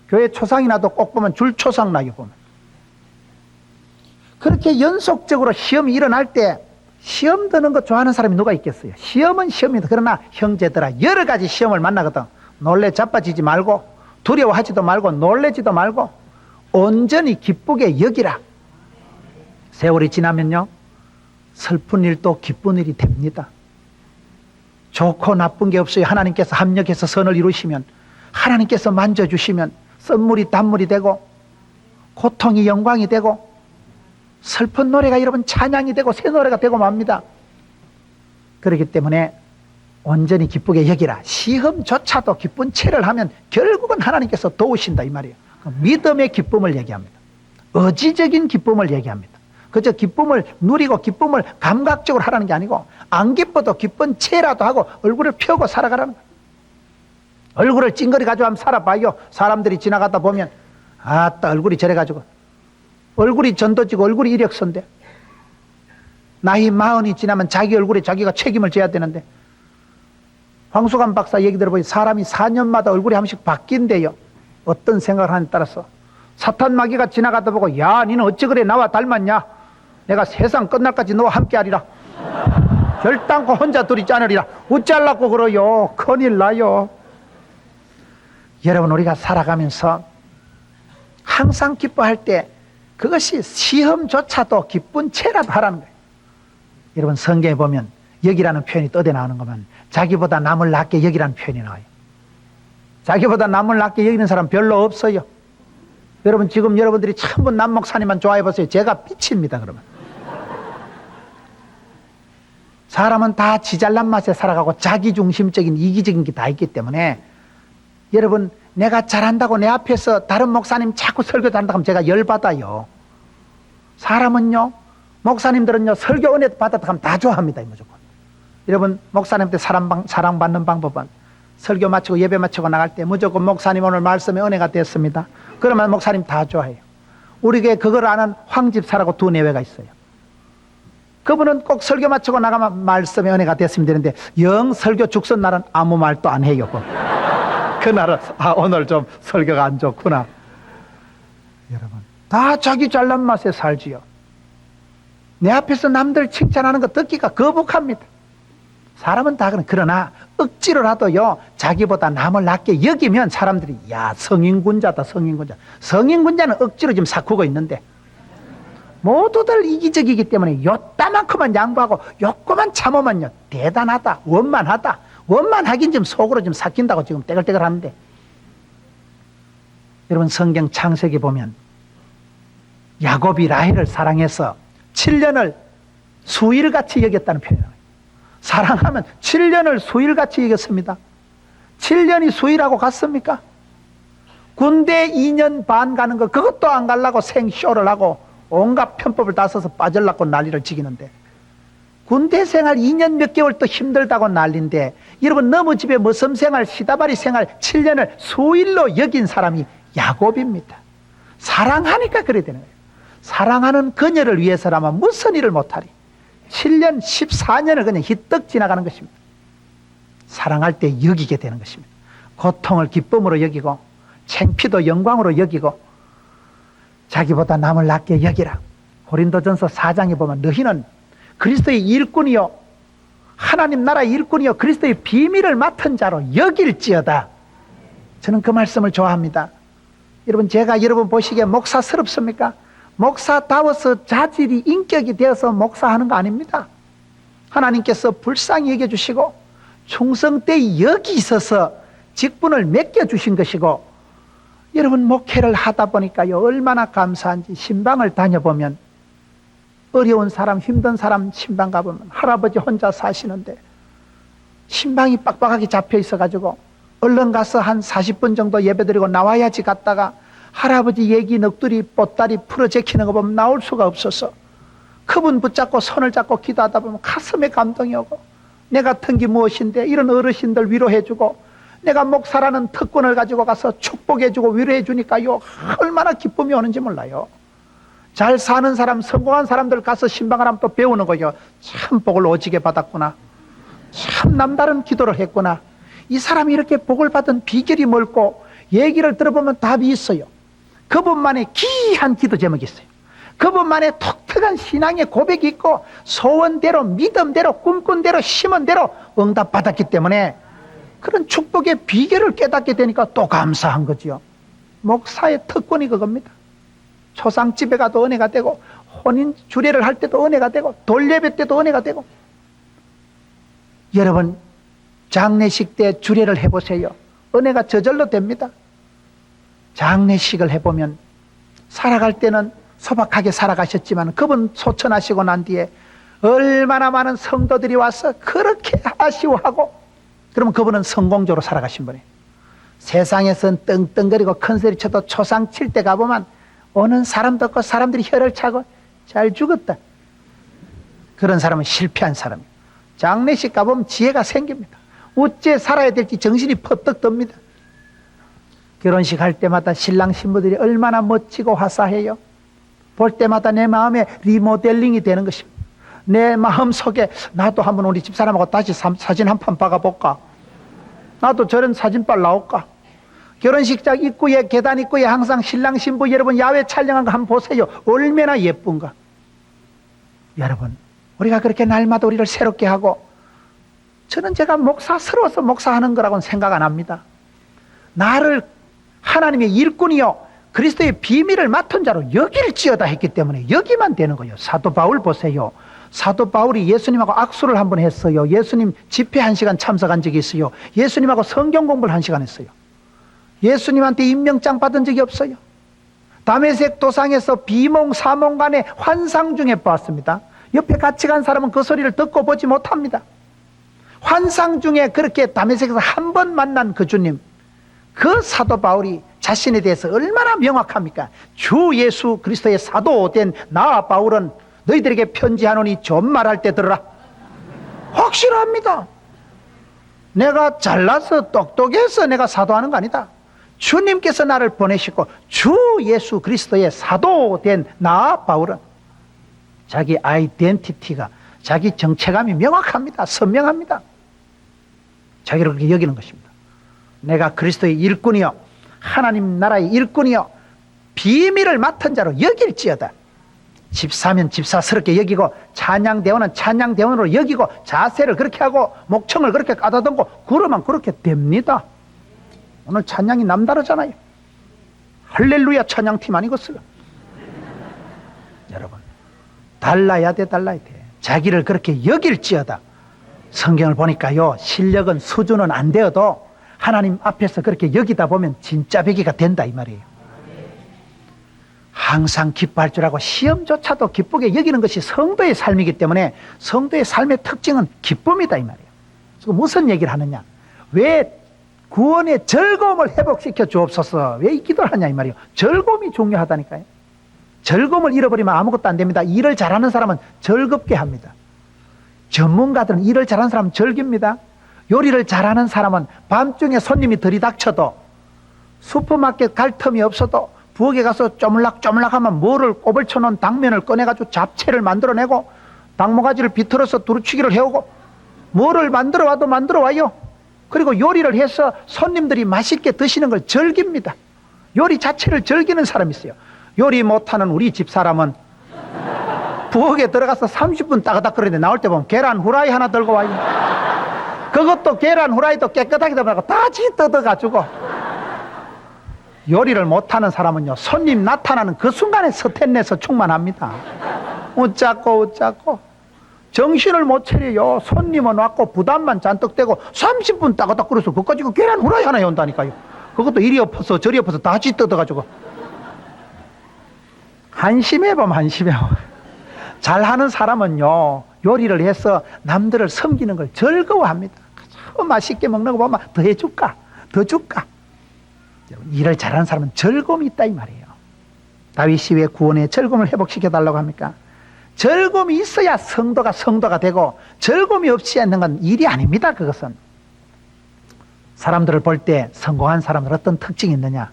교회 초상이 나도 꼭 보면 줄초상 나요 보면. 그렇게 연속적으로 시험이 일어날 때 시험 드는 거 좋아하는 사람이 누가 있겠어요? 시험은 시험이다. 그러나 형제들아, 여러 가지 시험을 만나거든. 놀래 자빠지지 말고, 두려워하지도 말고, 놀래지도 말고 온전히 기쁘게 여기라. 세월이 지나면요, 슬픈 일도 기쁜 일이 됩니다. 좋고 나쁜 게 없어요. 하나님께서 합력해서 선을 이루시면, 하나님께서 만져주시면 선물이 단물이 되고, 고통이 영광이 되고, 슬픈 노래가 여러분 찬양이 되고 새 노래가 되고 맙니다. 그렇기 때문에 온전히 기쁘게 여기라. 시험조차도 기쁜 채를 하면 결국은 하나님께서 도우신다 이 말이에요. 믿음의 기쁨을 얘기합니다. 의지적인 기쁨을 얘기합니다. 그저 기쁨을 누리고 기쁨을 감각적으로 하라는 게 아니고, 안 기뻐도 기쁜 채라도 하고 얼굴을 펴고 살아가라는 거예요. 얼굴을 찡그리 가지고 한번 살아봐요. 사람들이 지나가다 보면 아따 얼굴이 저래가지고, 얼굴이 전도지고 얼굴이 이력서인데, 나이 40이 지나면 자기 얼굴에 자기가 책임을 져야 되는데, 황수관 박사 얘기 들어보니 사람이 4년마다 얼굴이 한 번씩 바뀐대요. 어떤 생각을 하느냐에 따라서. 사탄 마귀가 지나가다 보고, 야 니는 어찌 그래 나와 닮았냐, 내가 세상 끝날까지 너와 함께 하리라, 결단코 혼자 두리지 않으리라. 어찌하려고 그러요. 큰일 나요. 여러분, 우리가 살아가면서 항상 기뻐할 때 그것이 시험조차도 기쁜 채라도 하라는 거예요. 여러분, 성경에 보면 여기라는 표현이 떠대 나오는 거면 자기보다 남을 낮게 여기라는 표현이 나와요. 자기보다 남을 낮게 여기는 사람 별로 없어요. 여러분, 지금 여러분들이 전부 남 목사님만 좋아해 보세요. 제가 빛입니다. 그러면 사람은 다 지잘난 맛에 살아가고 자기중심적인 이기적인 게 다 있기 때문에, 여러분, 내가 잘한다고 내 앞에서 다른 목사님 자꾸 설교 잘한다고 하면 제가 열받아요. 사람은요, 목사님들은요, 설교 은혜 받았다 하면 다 좋아합니다. 무조건. 여러분, 목사님한테 사랑받는 방법은 설교 마치고 예배 마치고 나갈 때 무조건 목사님 오늘 말씀에 은혜가 됐습니다. 그러면 목사님 다 좋아해요. 우리 교회 그걸 아는 황집사라고 두 내외가 있어요. 그분은 꼭 설교 마치고 나가면 말씀에 은혜가 됐으면 되는데, 영 설교 죽선 날은 아무 말도 안 해요. 그날은 오늘 좀 설교가 안 좋구나. 여러분, 다 자기 잘난 맛에 살지요. 내 앞에서 남들 칭찬하는 거 듣기가 거북합니다. 사람은 다 그런. 그러나 억지로라도요, 자기보다 남을 낮게 여기면 사람들이, 야, 성인군자다, 성인군자. 성인군자는 억지로 지금 사쿠고 있는데, 모두들 이기적이기 때문에 요따만큼만 양보하고 요거만 참으면요, 대단하다, 원만하다. 원만하긴 좀 속으로 좀 삭힌다고 지금 떼글떼글 하는데, 여러분, 성경 창세기 보면 야곱이 라헬을 사랑해서 7년을 수일같이 여겼다는 표현이에요. 사랑하면 7년을 수일같이 여겼습니다. 7년이 수일하고 같습니까? 군대 2년 반 가는 거 그것도 안 가려고 생쇼를 하고 온갖 편법을 다 써서 빠질라고 난리를 지기는데, 군대 생활 2년 몇 개월 또 힘들다고 난리인데, 여러분, 너무 집에 머슴 생활, 시다바리 생활 7년을 수일로 여긴 사람이 야곱입니다. 사랑하니까 그래 되는 거예요. 사랑하는 그녀를 위해서라면 무슨 일을 못하리. 7년, 14년을 그냥 희떡 지나가는 것입니다. 사랑할 때 여기게 되는 것입니다. 고통을 기쁨으로 여기고, 창피도 영광으로 여기고, 자기보다 남을 낮게 여기라. 고린도전서 4장에 보면 너희는 그리스도의 일꾼이요, 하나님 나라의 일꾼이요, 그리스도의 비밀을 맡은 자로 여길지어다. 저는 그 말씀을 좋아합니다. 여러분, 제가 여러분 보시기에 목사스럽습니까? 목사다워서 자질이 인격이 되어서 목사하는 거 아닙니다. 하나님께서 불쌍히 여겨주시고 충성 때 여기 있어서 직분을 맡겨주신 것이고, 여러분, 목회를 하다 보니까요, 얼마나 감사한지. 신방을 다녀보면 어려운 사람, 힘든 사람 신방 가보면 할아버지 혼자 사시는데 신방이 빡빡하게 잡혀 있어가지고 얼른 가서 한 40분 정도 예배드리고 나와야지 갔다가 할아버지 얘기 넋두리 보따리 풀어 제키는 거 보면 나올 수가 없어서 그분 붙잡고 손을 잡고 기도하다 보면 가슴에 감동이 오고, 내 같은 게 무엇인데 이런 어르신들 위로해주고, 내가 목사라는 특권을 가지고 가서 축복해주고 위로해주니까요, 얼마나 기쁨이 오는지 몰라요. 잘 사는 사람, 성공한 사람들 가서 신방을 하면 또 배우는 거죠. 참 복을 오지게 받았구나, 참 남다른 기도를 했구나, 이 사람이 이렇게 복을 받은 비결이 뭘고, 얘기를 들어보면 답이 있어요. 그분만의 귀한 기도 제목이 있어요. 그분만의 독특한 솔직한 신앙의 고백이 있고 소원대로 믿음대로 꿈꾼 대로 심은 대로 응답받았기 때문에 그런 축복의 비결을 깨닫게 되니까 또 감사한 거지요. 목사의 특권이 그겁니다. 초상집에 가도 은혜가 되고 혼인 주례를 할 때도 은혜가 되고 돌예배 때도 은혜가 되고. 여러분 장례식 때 주례를 해보세요. 은혜가 저절로 됩니다. 장례식을 해보면 살아갈 때는 소박하게 살아가셨지만 그분 소천하시고 난 뒤에 얼마나 많은 성도들이 와서 그렇게 아쉬워하고, 그러면 그분은 성공적으로 살아가신 분이에요. 세상에선 떵떵거리고 큰소리 쳐도 초상 칠 때 가보면 오는 사람도 없고 사람들이 혀를 차고 잘 죽었다. 그런 사람은 실패한 사람이에요. 장례식 가보면 지혜가 생깁니다. 어째 살아야 될지 정신이 퍼뜩 듭니다. 결혼식 할 때마다 신랑 신부들이 얼마나 멋지고 화사해요. 볼 때마다 내 마음에 리모델링이 되는 것입니다. 내 마음속에 나도 한번 우리 집사람하고 다시 사진 한 판 박아볼까? 나도 저런 사진빨 나올까? 결혼식장 입구에 계단 입구에 항상 신랑 신부 여러분 야외 촬영한 거 한번 보세요. 얼마나 예쁜가. 여러분 우리가 그렇게 날마다 우리를 새롭게 하고, 저는 제가 목사스러워서 목사하는 거라고는 생각 안 합니다. 나를 하나님의 일꾼이요 그리스도의 비밀을 맡은 자로 여길지어다 했기 때문에 여기만 되는 거예요. 사도 바울 보세요. 사도 바울이 예수님하고 악수를 한번 했어요. 예수님 집회 1시간 참석한 적이 있어요. 예수님하고 성경 공부를 1시간 했어요. 예수님한테 임명장 받은 적이 없어요. 다메섹 도상에서 비몽사몽간의 환상 중에 봤습니다. 옆에 같이 간 사람은 그 소리를 듣고 보지 못합니다. 환상 중에 그렇게 다메섹에서 한 번 만난 그 주님, 그 사도 바울이 자신에 대해서 얼마나 명확합니까? 주 예수 그리스도의 사도된 나 바울은 너희들에게 편지하노니 좀 말할 때 들으라. 확실합니다. 내가 잘나서 똑똑해서 내가 사도하는 거 아니다. 주님께서 나를 보내시고 주 예수 그리스도의 사도된 나 바울은 자기 아이덴티티가, 자기 정체감이 명확합니다. 선명합니다. 자기를 그렇게 여기는 것입니다. 내가 그리스도의 일꾼이요 하나님 나라의 일꾼이요 비밀을 맡은 자로 여길지어다. 집사면 집사스럽게 여기고 찬양대원은 찬양대원으로 여기고 자세를 그렇게 하고 목청을 그렇게 까다듬고 그러면 그렇게 됩니다. 오늘 찬양이 남다르잖아요. 할렐루야 찬양팀 아니겠어요? 여러분 달라야 돼. 자기를 그렇게 여길지어다. 성경을 보니까요 실력은 수준은 안 되어도 하나님 앞에서 그렇게 여기다 보면 진짜 배기가 된다 이 말이에요. 항상 기뻐할 줄 알고 시험조차도 기쁘게 여기는 것이 성도의 삶이기 때문에 성도의 삶의 특징은 기쁨이다 이 말이에요. 지금 무슨 얘기를 하느냐, 왜 구원의 즐거움을 회복시켜 주옵소서, 왜 이 기도를 하냐 이 말이에요. 즐거움이 중요하다니까요. 즐거움을 잃어버리면 아무것도 안 됩니다. 일을 잘하는 사람은 즐겁게 합니다. 전문가들은 일을 잘하는 사람은 즐깁니다. 요리를 잘하는 사람은 밤중에 손님이 들이닥쳐도 슈퍼마켓 갈 틈이 없어도 부엌에 가서 쪼물락쪼물락하면 뭐를 꼽을 쳐놓은 당면을 꺼내가지고 잡채를 만들어내고 당모가지를 비틀어서 두루치기를 해오고 뭐를 만들어와도 만들어와요. 그리고 요리를 해서 손님들이 맛있게 드시는 걸 즐깁니다. 요리 자체를 즐기는 사람이 있어요. 요리 못하는 우리 집사람은 부엌에 들어가서 30분 따가닥거리는데 나올 때 보면 계란 후라이 하나 들고 와요. 그것도 계란 후라이도 깨끗하게 들어가고 다지 뜯어가지고. 요리를 못하는 사람은요 손님 나타나는 그 순간에 스탠내서 충만합니다. 웃자고 정신을 못 차려요. 손님은 왔고 부담만 잔뜩 되고 30분 따가닥거려서 그거 가지고 계란 후라이 하나 해온다니까요. 그것도 이리 엎어서 저리 엎어서 다지 뜯어가지고. 한심해보면 잘하는 사람은요 요리를 해서 남들을 섬기는 걸 즐거워합니다. 참 맛있게 먹는 거 보면 더 해줄까 더 줄까. 일을 잘하는 사람은 즐거움이 있다 이 말이에요. 다윗이 왜 구원의 즐거움을 회복시켜 달라고 합니까? 즐거움이 있어야 성도가 되고 즐거움이 없이 있는 건 일이 아닙니다. 그것은 사람들을 볼 때 성공한 사람들 어떤 특징이 있느냐,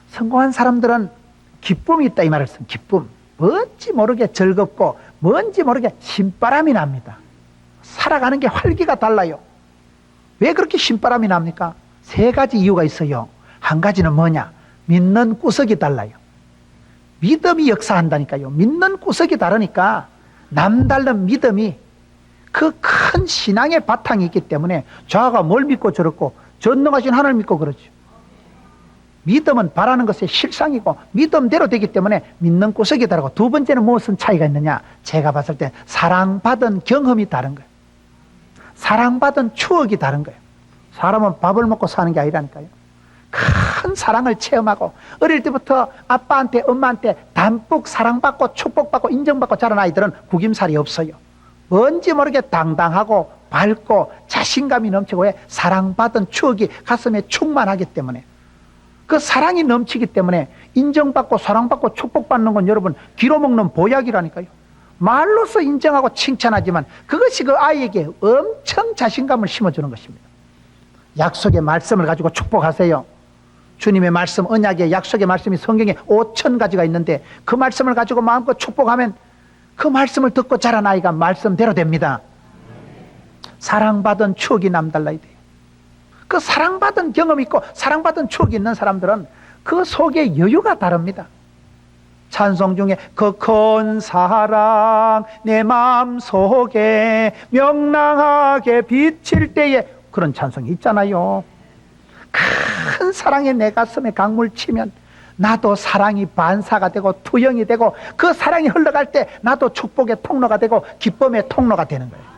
성공한 사람들은 기쁨이 있다 이 말을 쓴 기쁨. 뭔지 모르게 즐겁고 뭔지 모르게 신바람이 납니다. 살아가는 게 활기가 달라요. 왜 그렇게 신바람이 납니까? 3가지 이유가 있어요. 한 가지는 뭐냐, 믿는 구석이 달라요. 믿음이 역사한다니까요. 믿는 구석이 다르니까 남다른 믿음이 그 큰 신앙의 바탕이 있기 때문에 자가 뭘 믿고 저렇고 전능하신 하나님을 믿고 그러죠. 믿음은 바라는 것의 실상이고 믿음대로 되기 때문에 믿는 구석이 다르고, 두 번째는 무슨 차이가 있느냐? 제가 봤을 때 사랑받은 경험이 다른 거예요. 사랑받은 추억이 다른 거예요. 사람은 밥을 먹고 사는 게 아니라니까요. 큰 사랑을 체험하고 어릴 때부터 아빠한테 엄마한테 담뿍 사랑받고 축복받고 인정받고 자란 아이들은 구김살이 없어요. 뭔지 모르게 당당하고 밝고 자신감이 넘치고, 왜? 사랑받은 추억이 가슴에 충만하기 때문에. 그 사랑이 넘치기 때문에 인정받고 사랑받고 축복받는 건 여러분 귀로 먹는 보약이라니까요. 말로서 인정하고 칭찬하지만 그것이 그 아이에게 엄청 자신감을 심어주는 것입니다. 약속의 말씀을 가지고 축복하세요. 주님의 말씀, 언약의 약속의 말씀이 성경에 5,000가지가 있는데 그 말씀을 가지고 마음껏 축복하면 그 말씀을 듣고 자란 아이가 말씀대로 됩니다. 사랑받은 추억이 남달라야 돼요. 그 사랑받은 경험이 있고 사랑받은 추억이 있는 사람들은 그 속에 여유가 다릅니다. 찬송 중에 그 큰 사랑 내 마음속에 명랑하게 비칠 때에, 그런 찬송이 있잖아요. 큰 사랑이 내 가슴에 강물 치면 나도 사랑이 반사가 되고 투영이 되고, 그 사랑이 흘러갈 때 나도 축복의 통로가 되고 기쁨의 통로가 되는 거예요.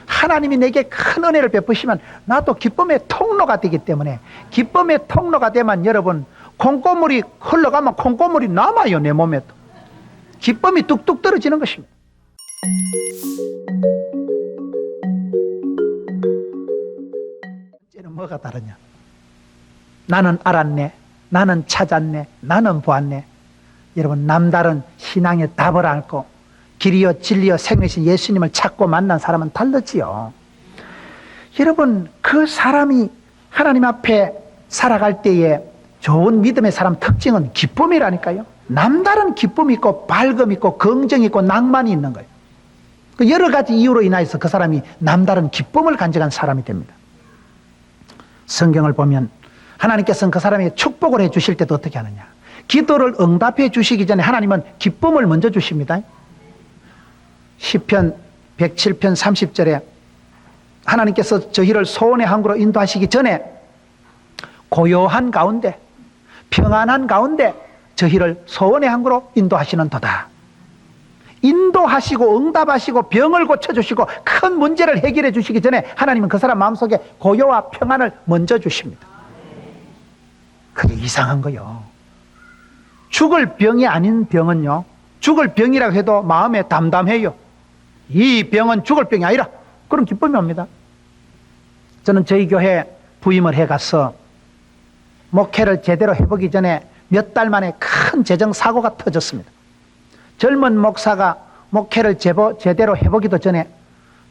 하나님이 내게 큰 은혜를 베푸시면 나도 기쁨의 통로가 되기 때문에, 기쁨의 통로가 되면 여러분 콩고물이 흘러가면 콩고물이 남아요. 내 몸에도 기쁨이 뚝뚝 떨어지는 것입니다. 이제는 뭐가 다르냐? 나는 알았네, 나는 찾았네, 나는 보았네. 여러분, 남다른 신앙의 답을 앓고 길이요 진리요 생명이신 예수님을 찾고 만난 사람은 다르지요. 여러분, 그 사람이 하나님 앞에 살아갈 때에 좋은 믿음의 사람 특징은 기쁨이라니까요. 남다른 기쁨이 있고 밝음이 있고 긍정이 있고 낭만이 있는 거예요. 그 여러 가지 이유로 인하여서 그 사람이 남다른 기쁨을 간직한 사람이 됩니다. 성경을 보면 하나님께서는 그 사람에게 축복을 해 주실 때도 어떻게 하느냐? 기도를 응답해 주시기 전에 하나님은 기쁨을 먼저 주십니다. 시편 107편 30절에 하나님께서 저희를 소원의 항구로 인도하시기 전에 고요한 가운데 평안한 가운데 저희를 소원의 항구로 인도하시는 도다. 인도하시고 응답하시고 병을 고쳐주시고 큰 문제를 해결해 주시기 전에 하나님은 그 사람 마음속에 고요와 평안을 먼저 주십니다. 그게 이상한 거요. 죽을 병이 아닌 병은요, 죽을 병이라고 해도 마음에 담담해요. 이 병은 죽을 병이 아니라, 그런 기쁨이 옵니다. 저는 저희 교회 부임을 해가서 목회를 제대로 해보기 전에 몇 달 만에 큰 재정사고가 터졌습니다. 젊은 목사가 목회를 제대로 해보기도 전에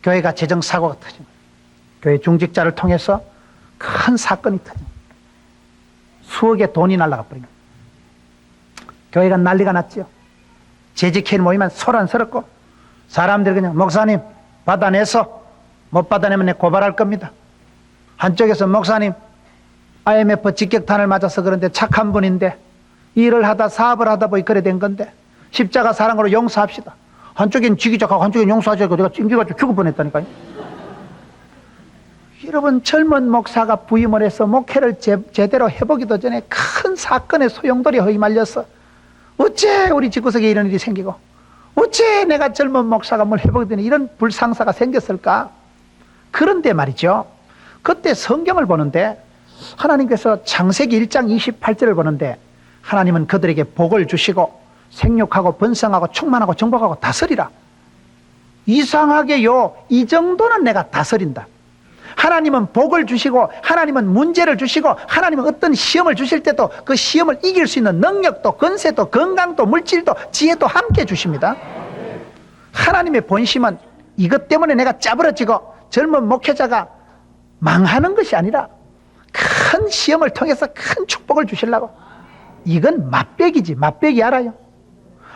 교회가 재정사고가 터집니다. 교회 중직자를 통해서 큰 사건이 터집니다. 수억의 돈이 날아가 버립니다. 교회가 난리가 났죠. 재직회를 모이면 소란스럽고 사람들이 그냥 목사님 받아내서 못 받아내면 내 고발할 겁니다. 한쪽에서 목사님 IMF 직격탄을 맞아서 그런데 착한 분인데 일을 하다 사업을 하다 보니 그래 된 건데 십자가 사랑으로 용서합시다. 한쪽엔 지기적하고 한쪽엔 용서하지 않고 내가 찡겨가지고 죽을 뻔했다니까요. 여러분, 젊은 목사가 부임을 해서 목회를 제대로 해보기도 전에 큰 사건의 소용돌이에 휘말려서 어째 우리 집구석에 이런 일이 생기고 어째 내가 젊은 목사가 뭘 해보기 전에 이런 불상사가 생겼을까? 그런데 말이죠, 그때 성경을 보는데 하나님께서 창세기 1장 28절을 보는데 하나님은 그들에게 복을 주시고 생육하고 번성하고 충만하고 정복하고 다스리라. 이상하게요, 이 정도는 내가 다스린다. 하나님은 복을 주시고 하나님은 문제를 주시고 하나님은 어떤 시험을 주실 때도 그 시험을 이길 수 있는 능력도 권세도 건강도 물질도 지혜도 함께 주십니다. 하나님의 본심은 이것 때문에 내가 짜부러지고 젊은 목회자가 망하는 것이 아니라 큰 시험을 통해서 큰 축복을 주시려고. 이건 맛배기지. 맛배기 알아요?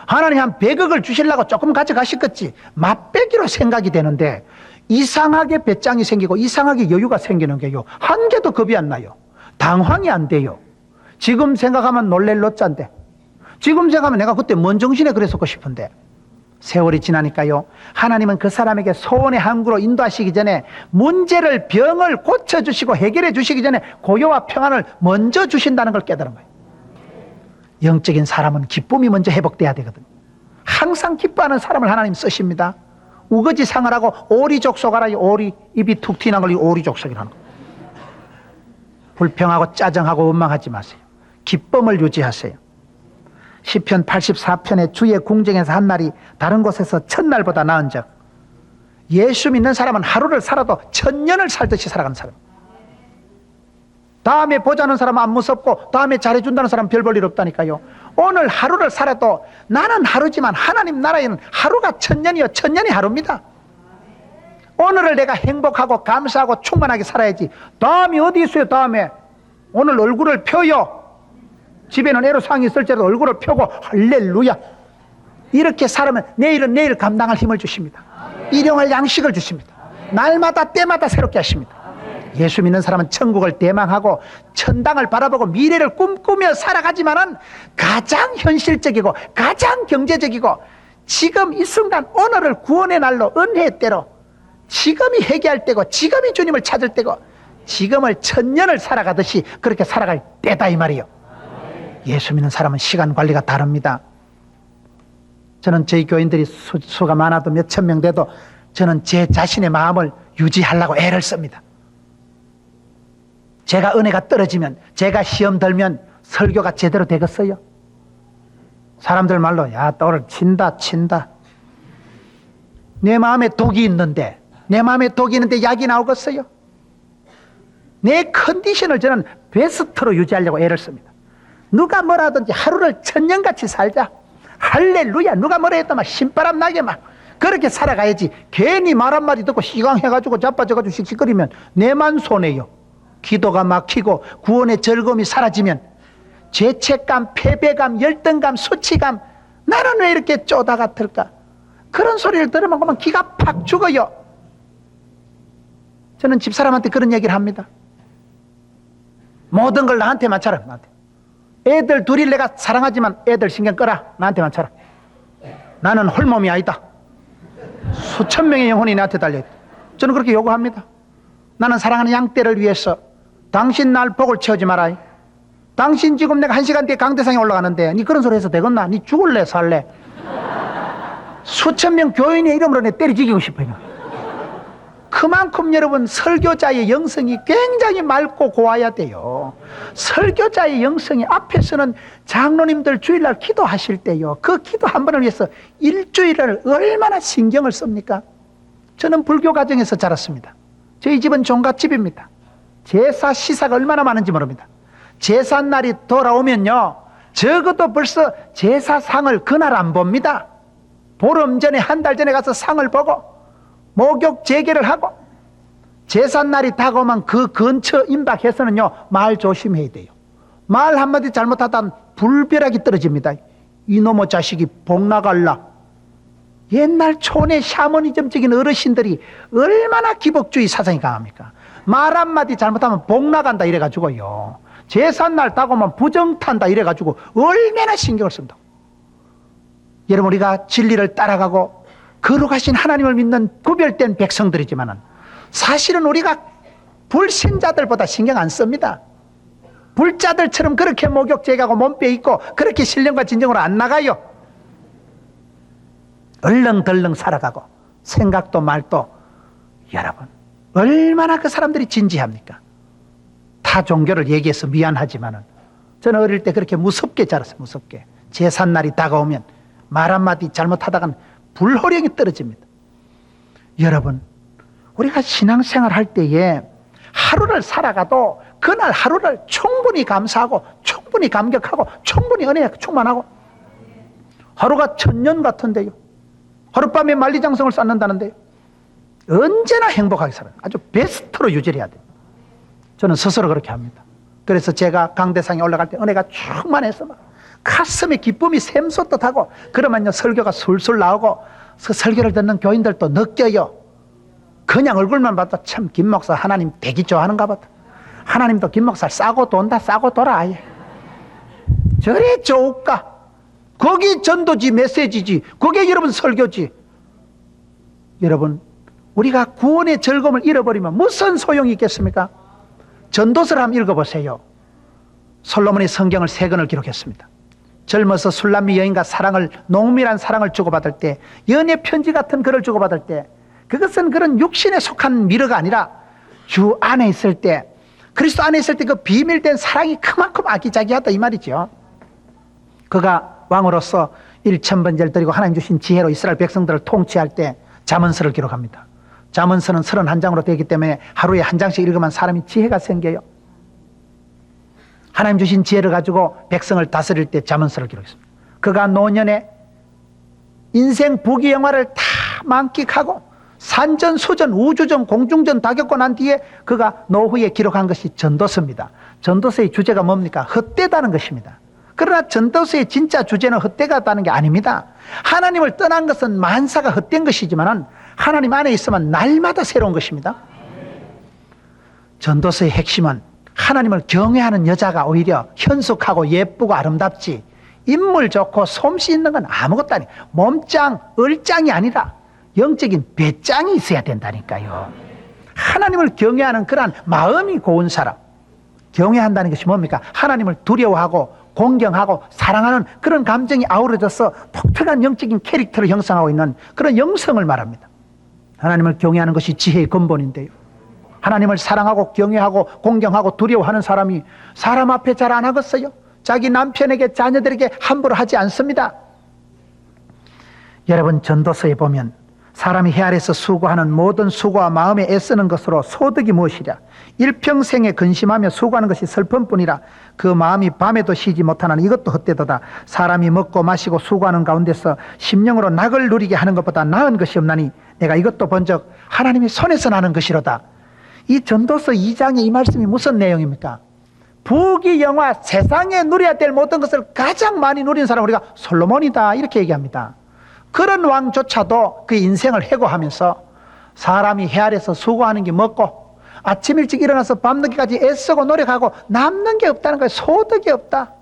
하나님 한 100억을 주시려고 조금 가져가시겠지. 맛배기로 생각이 되는데 이상하게 배짱이 생기고 이상하게 여유가 생기는 게요, 한 개도 겁이 안 나요. 당황이 안 돼요. 지금 생각하면 놀랄 노짜인데 지금 생각하면 내가 그때 뭔 정신에 그랬었고 싶은데, 세월이 지나니까요, 하나님은 그 사람에게 소원의 항구로 인도하시기 전에 문제를, 병을 고쳐주시고 해결해 주시기 전에 고요와 평안을 먼저 주신다는 걸 깨달은 거예요. 영적인 사람은 기쁨이 먼저 회복돼야 되거든요. 항상 기뻐하는 사람을 하나님 쓰십니다. 우거지 상을 하고 오리족속하라. 오리, 입이 툭 튀는 걸 오리족속이라는 거예요. 불평하고 짜증하고 원망하지 마세요. 기쁨을 유지하세요. 시편 84편에 주의 궁정에서 한 날이 다른 곳에서 천날보다 나은 적. 예수 믿는 사람은 하루를 살아도 천년을 살듯이 살아가는 사람. 다음에 보자는 사람은 안 무섭고 다음에 잘해준다는 사람은 별 볼 일 없다니까요. 오늘 하루를 살아도 나는 하루지만 하나님 나라에는 하루가 천년이요, 천년이 하루입니다. 오늘을 내가 행복하고 감사하고 충만하게 살아야지. 다음이 어디 있어요? 다음에 오늘 얼굴을 펴요. 집에는 애로사항이 있을지라도 얼굴을 펴고 할렐루야, 이렇게 살면 내일은 내일 감당할 힘을 주십니다. 일용할 양식을 주십니다. 날마다 때마다 새롭게 하십니다. 예수 믿는 사람은 천국을 대망하고 천당을 바라보고 미래를 꿈꾸며 살아가지만은 가장 현실적이고 가장 경제적이고 지금 이 순간 오늘을 구원의 날로, 은혜의 때로, 지금이 회개할 때고 지금이 주님을 찾을 때고 지금을 천년을 살아가듯이 그렇게 살아갈 때다 이 말이에요. 예수 믿는 사람은 시간 관리가 다릅니다. 저는 저희 교인들이 수가 많아도 몇천 명 돼도 저는 제 자신의 마음을 유지하려고 애를 씁니다. 제가 은혜가 떨어지면, 제가 시험 들면 설교가 제대로 되겠어요? 사람들 말로 야, 또 오늘 친다. 내 마음에 독이 있는데, 약이 나오겠어요? 내 컨디션을 저는 베스트로 유지하려고 애를 씁니다. 누가 뭐라 하든지 하루를 천년같이 살자. 할렐루야. 누가 뭐라 했더만 신바람 나게 막 그렇게 살아가야지. 괜히 말 한마디 듣고 시강해가지고 자빠져가지고 씩씩거리면 내만 손해요. 기도가 막히고 구원의 즐거움이 사라지면 죄책감, 패배감, 열등감, 수치감, 나는 왜 이렇게 쪼다 같을까? 그런 소리를 들으면 그만 기가 팍 죽어요. 저는 집사람한테 그런 얘기를 합니다. 모든 걸 나한테 맞춰라. 나한테. 애들 둘이 내가 사랑하지만 애들 신경 꺼라. 나한테 맞춰라. 나는 홀몸이 아니다. 수천 명의 영혼이 나한테 달려있다. 저는 그렇게 요구합니다. 나는 사랑하는 양떼를 위해서 당신 날 복을 채우지 마라. 당신 지금 내가 1시간 뒤에 강대상에 올라가는데 니 그런 소리 해서 되겠나? 니 죽을래 살래? 수천 명 교인의 이름으로 내 때려 죽이고 싶어요. 그만큼 여러분 설교자의 영성이 굉장히 맑고 고와야 돼요. 설교자의 영성이 앞에서는 장로님들 주일날 기도하실 때요, 그 기도 한 번을 위해서 일주일을 얼마나 신경을 씁니까? 저는 불교 가정에서 자랐습니다. 저희 집은 종갓집입니다. 제사 시사가 얼마나 많은지 모릅니다. 제삿날이 돌아오면요, 적어도 벌써 제사상을 그날 안 봅니다. 보름 전에, 한 달 전에 가서 상을 보고 목욕 재개를 하고 제삿날이 다가오면 그 근처 임박해서는요, 말 조심해야 돼요. 말 한마디 잘못하다 불벼락이 떨어집니다. 이놈의 자식이 복 나갈라. 옛날 촌의 샤머니즘적인 어르신들이 얼마나 기복주의 사상이 강합니까? 말 한마디 잘못하면 복 나간다 이래가지고요, 제삿날 다가오면 부정탄다 이래가지고 얼마나 신경을 씁니다. 여러분, 우리가 진리를 따라가고 거룩하신 하나님을 믿는 구별된 백성들이지만은 사실은 우리가 불신자들보다 신경 안 씁니다. 불자들처럼 그렇게 목욕 제거하고 몸빼 입고 그렇게 신령과 진정으로 안 나가요. 얼렁덜렁 살아가고 생각도 말도, 여러분 얼마나 그 사람들이 진지합니까? 타 종교를 얘기해서 미안하지만은 저는 어릴 때 그렇게 무섭게 자랐어요. 무섭게. 제삿날이 다가오면 말 한마디 잘못하다간 불호령이 떨어집니다. 여러분, 우리가 신앙생활 할 때에 하루를 살아가도 그날 하루를 충분히 감사하고 충분히 감격하고 충분히 은혜에 충만하고, 하루가 천년 같은데요, 하룻밤에 만리장성을 쌓는다는데요, 언제나 행복하게 살아요. 아주 베스트로 유지해야 돼요. 저는 스스로 그렇게 합니다. 그래서 제가 강대상에 올라갈 때 은혜가 충만해서 막 가슴에 기쁨이 샘솟듯하고, 그러면요 설교가 술술 나오고 그 설교를 듣는 교인들도 느껴요. 그냥 얼굴만 봐도 참 김 목사 하나님 되게 좋아하는가 보다. 하나님도 김 목사 싸고 돈다 싸고 돌아. 아예 저래 좋을까? 거기 전도지, 메시지지. 그게 여러분 설교지. 여러분, 우리가 구원의 즐거움을 잃어버리면 무슨 소용이 있겠습니까? 전도서를 한번 읽어보세요. 솔로몬이 성경을 3권을 기록했습니다. 젊어서 술람미 여인과 사랑을, 농밀한 사랑을 주고받을 때, 연애 편지 같은 글을 주고받을 때, 그것은 그런 육신에 속한 미르가 아니라 주 안에 있을 때, 그리스도 안에 있을 때 그 비밀된 사랑이 그만큼 아기자기하다 이 말이죠. 그가 왕으로서 1000번제를 드리고 하나님 주신 지혜로 이스라엘 백성들을 통치할 때 잠언서를 기록합니다. 잠언서는 31장으로 되기 때문에 하루에 한 장씩 읽으면 사람이 지혜가 생겨요. 하나님 주신 지혜를 가지고 백성을 다스릴 때 잠언서를 기록했습니다. 그가 노년에 인생 부귀영화를 다 만끽하고 산전수전, 우주전, 공중전 다 겪고 난 뒤에 그가 노후에 기록한 것이 전도서입니다. 전도서의 주제가 뭡니까? 헛되다는 것입니다. 그러나 전도서의 진짜 주제는 헛되다는 게 아닙니다. 하나님을 떠난 것은 만사가 헛된 것이지만 하나님 안에 있으면 날마다 새로운 것입니다. 전도서의 핵심은 하나님을 경외하는 여자가 오히려 현숙하고 예쁘고 아름답지, 인물 좋고 솜씨 있는 건 아무것도 아니에요. 몸짱, 얼짱이 아니라 영적인 배짱이 있어야 된다니까요. 하나님을 경외하는 그러한 마음이 고운 사람. 경외한다는 것이 뭡니까? 하나님을 두려워하고 공경하고 사랑하는 그런 감정이 아우러져서 독특한 영적인 캐릭터를 형성하고 있는 그런 영성을 말합니다. 하나님을 경외하는 것이 지혜의 근본인데요. 하나님을 사랑하고 경외하고 공경하고 두려워하는 사람이 사람 앞에 잘 안 하겠어요? 자기 남편에게 자녀들에게 함부로 하지 않습니다. 여러분, 전도서에 보면 사람이 해 아래서 수고하는 모든 수고와 마음에 애쓰는 것으로 소득이 무엇이랴? 일평생에 근심하며 수고하는 것이 슬픔뿐이라. 그 마음이 밤에도 쉬지 못하나니 이것도 헛되도다. 사람이 먹고 마시고 수고하는 가운데서 심령으로 낙을 누리게 하는 것보다 나은 것이 없나니 내가 이것도 본즉 하나님의 손에서 나는 것이로다. 이 전도서 2장의 이 말씀이 무슨 내용입니까? 부귀영화, 세상에 누려야 될 모든 것을 가장 많이 누린 사람은 우리가 솔로몬이다 이렇게 얘기합니다. 그런 왕조차도 그 인생을 해고하면서 사람이 해 아래서 수고하는 게 먹고 아침 일찍 일어나서 밤늦게까지 애쓰고 노력하고 남는 게 없다는 거예요. 소득이 없다.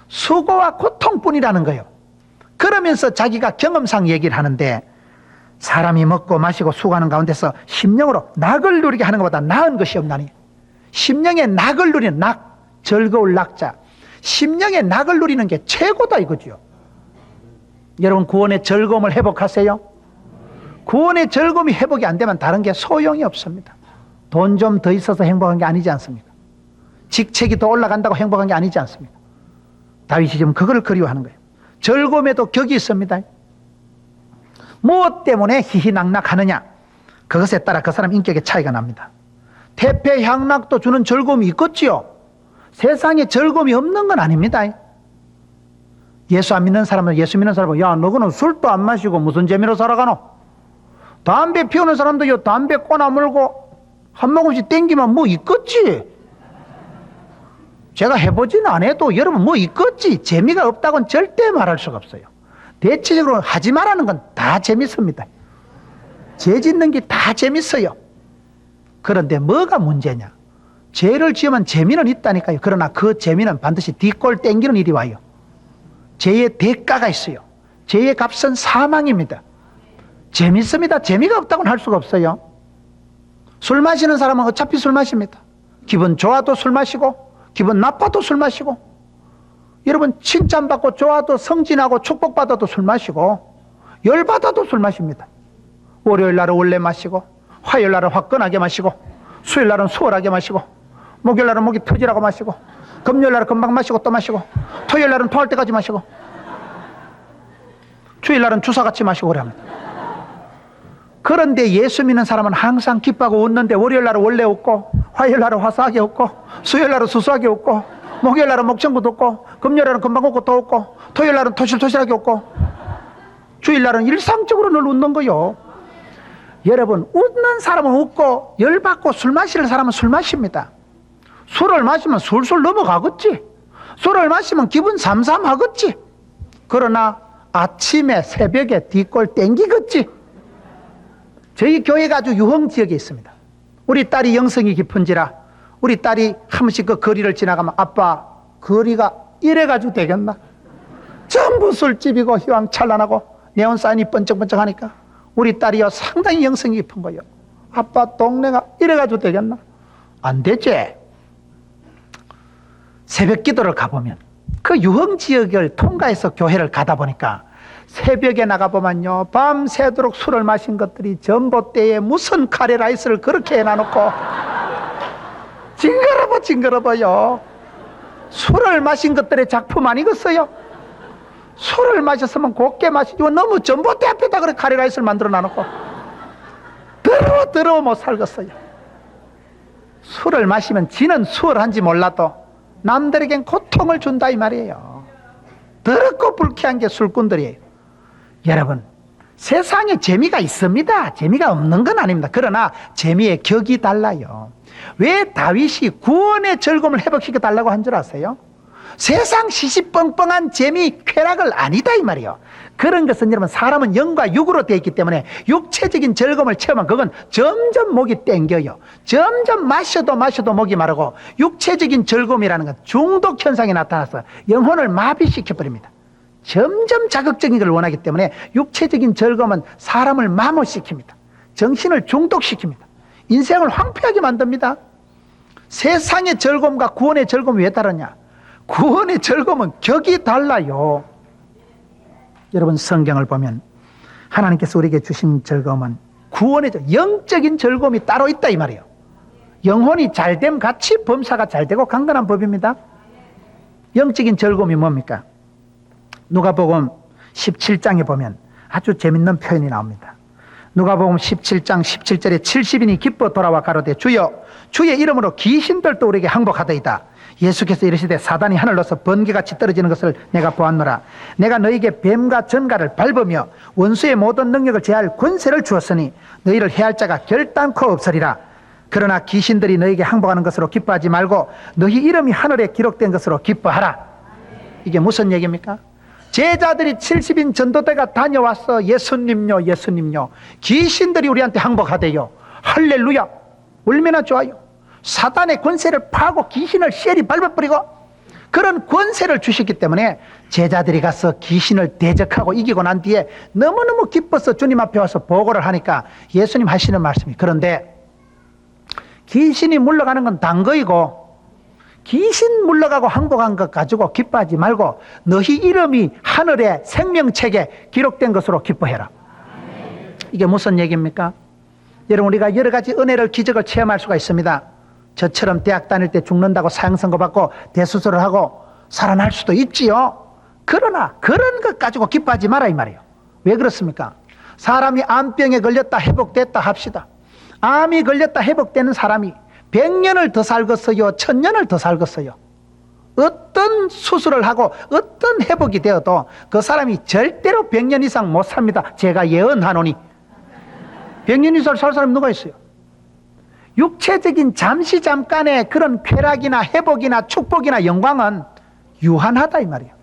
수고와 고통뿐이라는 거예요. 그러면서 자기가 경험상 얘기를 하는데 사람이 먹고 마시고 수고하는 가운데서 심령으로 낙을 누리게 하는 것보다 나은 것이 없나니. 심령의 낙을 누리는 낙, 즐거울 낙자. 심령의 낙을 누리는 게 최고다 이거죠. 여러분, 구원의 즐거움을 회복하세요. 구원의 즐거움이 회복이 안 되면 다른 게 소용이 없습니다. 돈 좀 더 있어서 행복한 게 아니지 않습니까? 직책이 더 올라간다고 행복한 게 아니지 않습니까? 다윗이 지금 그걸 그리워하는 거예요. 즐거움에도 격이 있습니다. 무엇 때문에 희희낙낙하느냐? 그것에 따라 그 사람 인격의 차이가 납니다. 태폐향락도 주는 즐거움이 있겠지요. 세상에 즐거움이 없는 건 아닙니다. 예수 안 믿는 사람은 예수 믿는 사람은 야, 너는 술도 안 마시고 무슨 재미로 살아가노? 담배 피우는 사람도 요 담배 꼬나 물고 한 모금씩 땡기면 뭐 있겠지. 제가 해보지는 안 해도 여러분 뭐 있겠지. 재미가 없다고는 절대 말할 수가 없어요. 대체적으로 하지 말라는 건 다 재밌습니다. 죄 짓는 게 다 재밌어요. 그런데 뭐가 문제냐? 죄를 지으면 재미는 있다니까요. 그러나 그 재미는 반드시 뒷골 땡기는 일이 와요. 죄의 대가가 있어요. 죄의 값은 사망입니다. 재밌습니다. 재미가 없다고는 할 수가 없어요. 술 마시는 사람은 어차피 술 마십니다. 기분 좋아도 술 마시고 기분 나빠도 술 마시고, 여러분 칭찬받고 좋아도 성진하고 축복받아도 술 마시고 열받아도 술 마십니다. 월요일 날은 원래 마시고 화요일 날은 화끈하게 마시고 수요일 날은 수월하게 마시고 목요일 날은 목이 터지라고 마시고 금요일 날은 금방 마시고 또 마시고 토요일 날은 토할 때까지 마시고 주일 날은 주사같이 마시고 그래 합니다. 그런데 예수 믿는 사람은 항상 기뻐하고 웃는데 월요일 날은 원래 웃고 화요일 날은 화사하게 웃고 수요일 날은 수수하게 웃고 목요일 날은 목청구도 웃고 금요일 날은 금방 웃고 또 웃고 토요일 날은 토실토실하게 웃고 주일 날은 일상적으로 늘 웃는 거요. 여러분, 웃는 사람은 웃고 열받고 술 마시는 사람은 술 마십니다. 술을 마시면 술술 넘어가겠지. 술을 마시면 기분 삼삼하겠지. 그러나 아침에 새벽에 뒷골 땡기겠지. 저희 교회가 아주 유흥지역에 있습니다. 우리 딸이 영성이 깊은지라 우리 딸이 한 번씩 그 거리를 지나가면 아빠 거리가 이래가지고 되겠나? 저 전부 술집이고 휘황찬란하고 네온사인이 번쩍번쩍하니까 우리 딸이요 상당히 영성이 깊은 거예요. 아빠 동네가 이래가지고 되겠나? 안 되지. 새벽 기도를 가보면 그 유흥지역을 통과해서 교회를 가다 보니까 새벽에 나가보면요 밤새도록 술을 마신 것들이 전봇대에 무슨 카레라이스를 그렇게 해놔놓고 징그러워요. 술을 마신 것들의 작품 아니겠어요? 술을 마셨으면 곱게 마시고 너무 전봇대 앞에다 그래 카레라이스를 만들어 놔놓고 더러워 못 살겠어요. 술을 마시면 지는 수월한지 몰라도 남들에겐 고통을 준다 이 말이에요. 더럽고 불쾌한 게 술꾼들이에요. 여러분, 세상에 재미가 있습니다. 재미가 없는 건 아닙니다. 그러나 재미의 격이 달라요. 왜 다윗이 구원의 즐거움을 회복시켜 달라고 한 줄 아세요? 세상 시시뻥뻥한 재미, 쾌락을 아니다 이 말이에요. 그런 것은 여러분 사람은 영과 육으로 되어 있기 때문에 육체적인 즐거움을 체험하면 그건 점점 목이 땡겨요. 점점 마셔도 목이 마르고 육체적인 즐거움이라는 건 중독 현상이 나타나서 영혼을 마비시켜버립니다. 점점 자극적인 걸 원하기 때문에 육체적인 즐거움은 사람을 마모시킵니다. 정신을 중독시킵니다. 인생을 황폐하게 만듭니다. 세상의 즐거움과 구원의 즐거움이 왜 다르냐? 구원의 즐거움은 격이 달라요. 여러분 성경을 보면 하나님께서 우리에게 주신 즐거움은 구원의 영적인 즐거움이 따로 있다 이 말이에요. 영혼이 잘됨 같이 범사가 잘되고 강건한 법입니다. 영적인 즐거움이 뭡니까? 누가복음 17장에 보면 아주 재밌는 표현이 나옵니다. 누가복음 17장 17절에 70인이 기뻐 돌아와 가로되 주여 주의 이름으로 귀신들도 우리에게 항복하더이다. 예수께서 이르시되 사단이 하늘로서 번개같이 떨어지는 것을 내가 보았노라. 내가 너희에게 뱀과 전갈을 밟으며 원수의 모든 능력을 제할 권세를 주었으니 너희를 해할 자가 결단코 없으리라. 그러나 귀신들이 너희에게 항복하는 것으로 기뻐하지 말고 너희 이름이 하늘에 기록된 것으로 기뻐하라. 이게 무슨 얘기입니까? 제자들이 70인 전도대가 다녀왔어. 예수님요 귀신들이 우리한테 항복하대요. 할렐루야. 얼마나 좋아요. 사단의 권세를 파고 귀신을 쎄리 밟아버리고 그런 권세를 주셨기 때문에 제자들이 가서 귀신을 대적하고 이기고 난 뒤에 너무너무 기뻐서 주님 앞에 와서 보고를 하니까 예수님 하시는 말씀이 그런데 귀신이 물러가는 건 단거이고 귀신 물러가고 항복한 것 가지고 기뻐하지 말고 너희 이름이 하늘의 생명책에 기록된 것으로 기뻐해라. 이게 무슨 얘기입니까? 여러분 우리가 여러 가지 은혜를 기적을 체험할 수가 있습니다. 저처럼 대학 다닐 때 죽는다고 사형선고 받고 대수술을 하고 살아날 수도 있지요. 그러나 그런 것 가지고 기뻐하지 마라 이 말이에요. 왜 그렇습니까? 사람이 암병에 걸렸다 회복됐다 합시다. 암이 걸렸다 회복되는 사람이 100년을 더 살겠어요? 1000년을 더 살겠어요? 어떤 수술을 하고 어떤 회복이 되어도 그 사람이 절대로 100년 이상 못 삽니다. 제가 예언하노니 100년 이상 살 사람이 누가 있어요? 육체적인 잠시 잠깐의 그런 쾌락이나 회복이나 축복이나 영광은 유한하다 이 말이에요.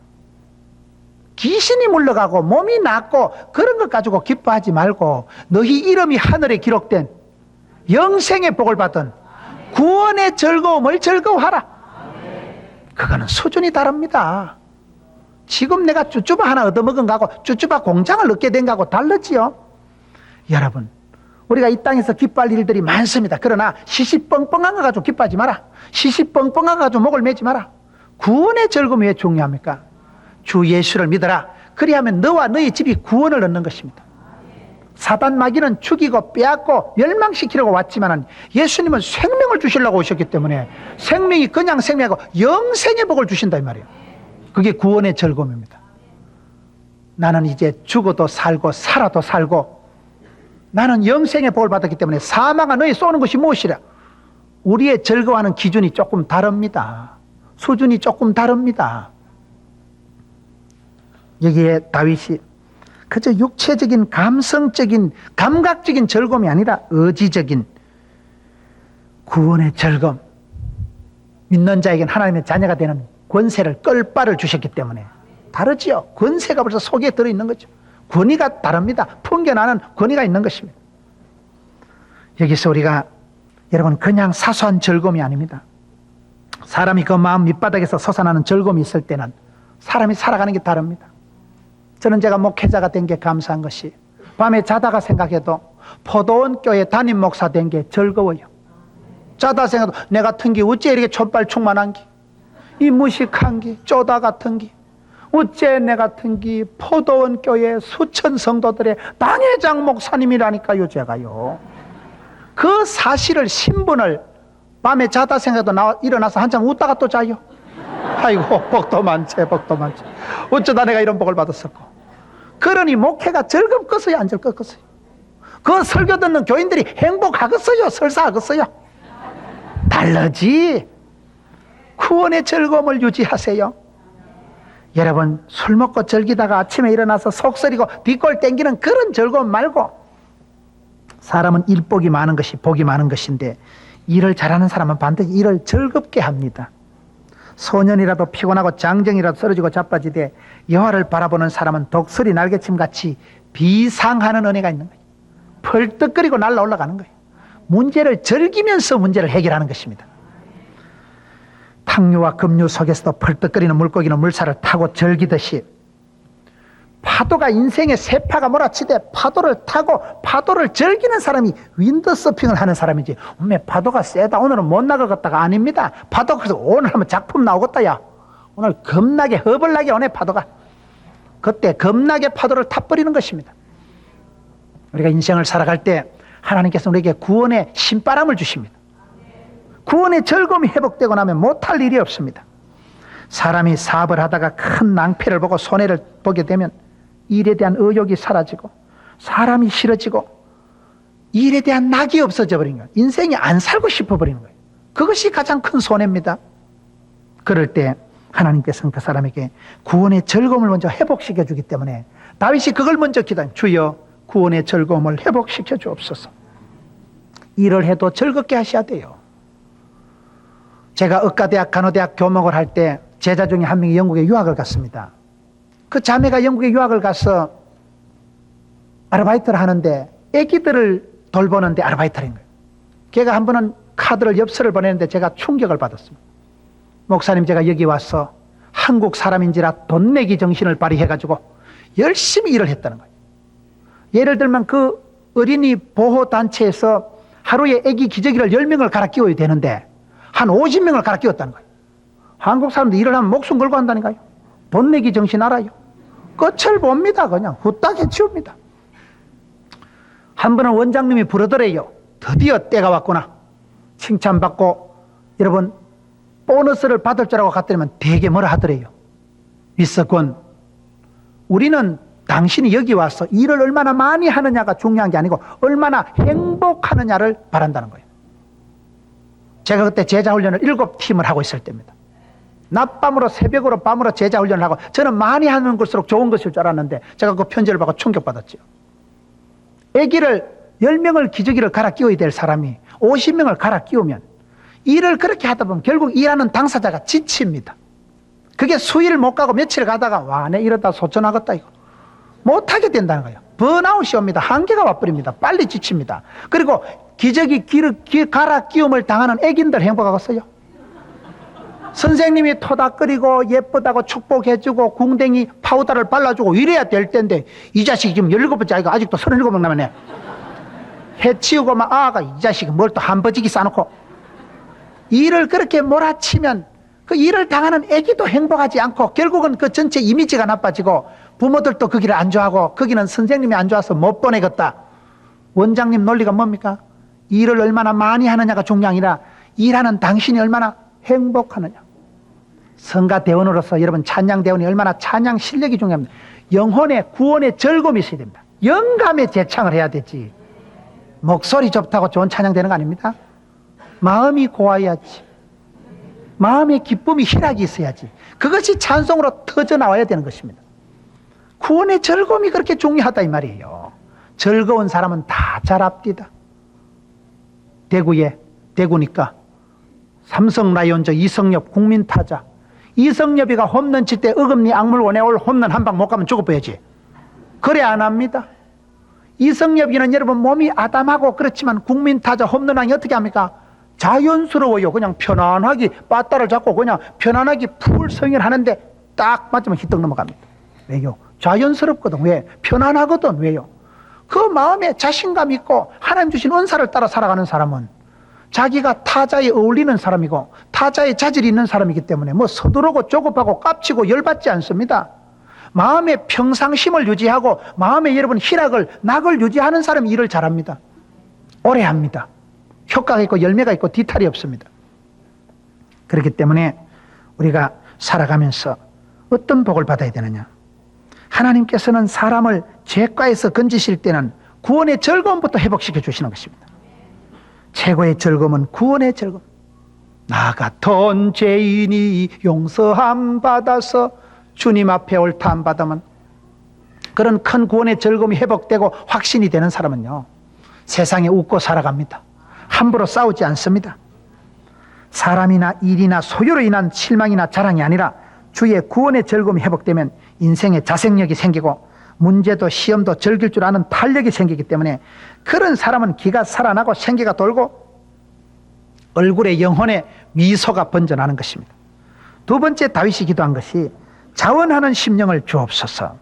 귀신이 물러가고 몸이 낫고 그런 것 가지고 기뻐하지 말고 너희 이름이 하늘에 기록된 영생의 복을 받은 구원의 즐거움을 즐거워하라. 그거는 수준이 다릅니다. 지금 내가 쭈쭈바 하나 얻어먹은 거하고 쭈쭈바 공장을 얻게 된 거하고 다르지요. 여러분 우리가 이 땅에서 기뻐할 일들이 많습니다. 그러나 시시뻥뻥한 거 가지고 기뻐하지 마라. 시시뻥뻥한 거 가지고 목을 매지 마라. 구원의 즐거움이 왜 중요합니까? 주 예수를 믿어라. 그리하면 너와 너희 집이 구원을 얻는 것입니다. 사단 마귀는 죽이고 빼앗고 멸망시키려고 왔지만 예수님은 생명을 주시려고 오셨기 때문에 생명이 그냥 생명이고 영생의 복을 주신다 이 말이에요. 그게 구원의 즐거움입니다. 나는 이제 죽어도 살고 살아도 살고 나는 영생의 복을 받았기 때문에 사망아 너희 쏘는 것이 무엇이랴? 우리의 즐거워하는 기준이 조금 다릅니다. 수준이 조금 다릅니다. 여기에 다윗이 그저 육체적인 감성적인 감각적인 즐거움이 아니라 의지적인 구원의 즐거움, 믿는 자에겐 하나님의 자녀가 되는 권세를 끌바를 주셨기 때문에 다르지요. 권세가 벌써 속에 들어있는 거죠. 권위가 다릅니다. 풍겨나는 권위가 있는 것입니다. 여기서 우리가 여러분 그냥 사소한 즐거움이 아닙니다. 사람이 그 마음 밑바닥에서 솟아나는 즐거움이 있을 때는 사람이 살아가는 게 다릅니다. 저는 제가 목회자가 된 게 감사한 것이 밤에 자다가 생각해도 포도원 교회 담임 목사 된 게 즐거워요. 자다 생각해도 내 같은 게 어째 이렇게 촛발 충만한 게, 이 무식한 게, 쪼다 같은 게, 어째 내 같은 게 포도원 교회 수천 성도들의 당회장 목사님이라니까요. 제가요 그 사실을, 신분을 밤에 자다 생각해도 일어나서 한참 웃다가 또 자요. 아이고 복도 많지, 복도 많지. 어쩌다 내가 이런 복을 받았었고. 그러니 목회가 즐겁겠어요, 안 즐겁겠어요? 그 설교 듣는 교인들이 행복하겠어요, 설사하겠어요? 다르지. 구원의 즐거움을 유지하세요. 여러분, 술 먹고 즐기다가 아침에 일어나서 속쓰리고 뒷골 땡기는 그런 즐거움 말고, 사람은 일복이 많은 것이 복이 많은 것인데 일을 잘하는 사람은 반드시 일을 즐겁게 합니다. 소년이라도 피곤하고 장정이라도 쓰러지고 자빠지되 여호와를 바라보는 사람은 독수리 날개침같이 비상하는 은혜가 있는 거예요. 펄떡거리고 날라 올라가는 거예요. 문제를 즐기면서 문제를 해결하는 것입니다. 탕류와 급류 속에서도 펄떡거리는 물고기는 물살을 타고 즐기듯이, 파도가 인생의 세파가 몰아치되 파도를 타고 파도를 즐기는 사람이 윈드서핑을 하는 사람이지, 파도가 세다 오늘은 못 나가겠다가 아닙니다. 파도가 그래서 오늘 하면 작품 나오겠다. 야 오늘 겁나게 허벌나게 오네 파도가. 그때 겁나게 파도를 타버리는 것입니다. 우리가 인생을 살아갈 때 하나님께서 우리에게 구원의 신바람을 주십니다. 구원의 즐거움이 회복되고 나면 못할 일이 없습니다. 사람이 사업을 하다가 큰 낭패를 보고 손해를 보게 되면 일에 대한 의욕이 사라지고 사람이 싫어지고 일에 대한 낙이 없어져 버린 거예요. 인생이 안 살고 싶어 버리는 거예요. 그것이 가장 큰 손해입니다. 그럴 때 하나님께서는 그 사람에게 구원의 즐거움을 먼저 회복시켜 주기 때문에 다윗이 그걸 먼저 기도합니다. 주여 구원의 즐거움을 회복시켜 주옵소서. 일을 해도 즐겁게 하셔야 돼요. 제가 의과대학 간호대학 교목을 할 때 제자 중에 한 명이 영국에 유학을 갔습니다. 그 자매가 영국에 유학을 가서 아르바이트를 하는데 애기들을 돌보는데 아르바이트를 한 거예요. 걔가 한 번은 카드를 엽서를 보내는데 제가 충격을 받았습니다. 목사님, 제가 여기 와서 한국 사람인지라 돈 내기 정신을 발휘해가지고 열심히 일을 했다는 거예요. 예를 들면 그 어린이 보호단체에서 하루에 애기 기저귀를 10명을 갈아 끼워야 되는데 한 50명을 갈아 끼웠다는 거예요. 한국 사람들 일을 하면 목숨 걸고 한다니까요. 돈 내기 정신 알아요. 끝을 봅니다. 그냥 후딱 해치웁니다. 한 번은 원장님이 부르더래요. 드디어 때가 왔구나. 칭찬받고 여러분 보너스를 받을 줄 알고 갔더니만 되게 뭐라 하더래요. 미스권, 우리는 당신이 여기 와서 일을 얼마나 많이 하느냐가 중요한 게 아니고 얼마나 행복하느냐를 바란다는 거예요. 제가 그때 제자훈련을 7팀을 하고 있을 때입니다. 낮밤으로 새벽으로 밤으로 제자훈련을 하고, 저는 많이 하는 것일수록 좋은 것일 줄 알았는데 제가 그 편지를 받고 충격받았죠. 아기를 10명을 기저귀를 갈아 끼워야 될 사람이 50명을 갈아 끼우면 일을 그렇게 하다 보면 결국 일하는 당사자가 지칩니다. 그게 수일 못 가고 며칠 가다가 와, 내 이러다 소천하겠다 이거 못하게 된다는 거예요. 번아웃이 옵니다. 한계가 와버립니다. 빨리 지칩니다. 그리고 기저귀 갈아 끼움을 당하는 애기들 행복하겠어요? 선생님이 토닥거리고 예쁘다고 축복해주고 궁뎅이 파우더를 발라주고 이래야 될 텐데 이 자식이 지금 17번째 아이가 아직도 37명 남았네. 해치우고 막 아가 이 자식이 뭘 또 한버지기 싸놓고 일을 그렇게 몰아치면 그 일을 당하는 애기도 행복하지 않고 결국은 그 전체 이미지가 나빠지고 부모들도 그 길을 안 좋아하고 거기는 선생님이 안 좋아서 못 보내겠다. 원장님 논리가 뭡니까? 일을 얼마나 많이 하느냐가 중요한 게 아니라 일하는 당신이 얼마나 행복하느냐. 성가대원으로서 여러분 찬양대원이 얼마나 찬양 실력이 중요합니다. 영혼의 구원의 즐거움이 있어야 됩니다. 영감의 재창을 해야 되지. 목소리 좋다고 좋은 찬양 되는 거 아닙니다. 마음이 고와야지. 마음의 기쁨이 희락이 있어야지. 그것이 찬송으로 터져나와야 되는 것입니다. 구원의 즐거움이 그렇게 중요하다 이 말이에요. 즐거운 사람은 다 잘 앞디다. 대구니까 삼성 라이온즈 이성엽 국민타자. 이성엽이가 홈런 칠 때 어금니 악물고 내올 홈런 한 방 못 가면 죽어버려야지. 그래 안 합니다. 이성엽이는 여러분 몸이 아담하고 그렇지만 국민타자 홈런왕이 어떻게 합니까? 자연스러워요. 그냥 편안하게 빠따를 잡고 그냥 편안하게 풀 스윙을 하는데 딱 맞으면 히떡 넘어갑니다. 왜요? 자연스럽거든. 왜? 편안하거든. 왜요? 그 마음에 자신감 있고 하나님 주신 은사를 따라 살아가는 사람은 자기가 타자에 어울리는 사람이고 타자에 자질이 있는 사람이기 때문에 뭐 서두르고 조급하고 깝치고 열받지 않습니다. 마음의 평상심을 유지하고 마음에 여러분 희락을 낙을 유지하는 사람이 일을 잘합니다. 오래 합니다. 효과가 있고 열매가 있고 뒤탈이 없습니다. 그렇기 때문에 우리가 살아가면서 어떤 복을 받아야 되느냐? 하나님께서는 사람을 죄가에서 건지실 때는 구원의 즐거움부터 회복시켜 주시는 것입니다. 최고의 즐거움은 구원의 즐거움. 나 같은 죄인이 용서함 받아서 주님 앞에 옳다함 받으면 그런 큰 구원의 즐거움이 회복되고 확신이 되는 사람은요, 세상에 웃고 살아갑니다. 함부로 싸우지 않습니다. 사람이나 일이나 소유로 인한 실망이나 자랑이 아니라 주의 구원의 즐거움이 회복되면 인생에 자생력이 생기고 문제도 시험도 즐길 줄 아는 탄력이 생기기 때문에 그런 사람은 기가 살아나고 생기가 돌고 얼굴에 영혼의 미소가 번져나는 것입니다. 두 번째 다윗이 기도한 것이 자원하는 심령을 주옵소서.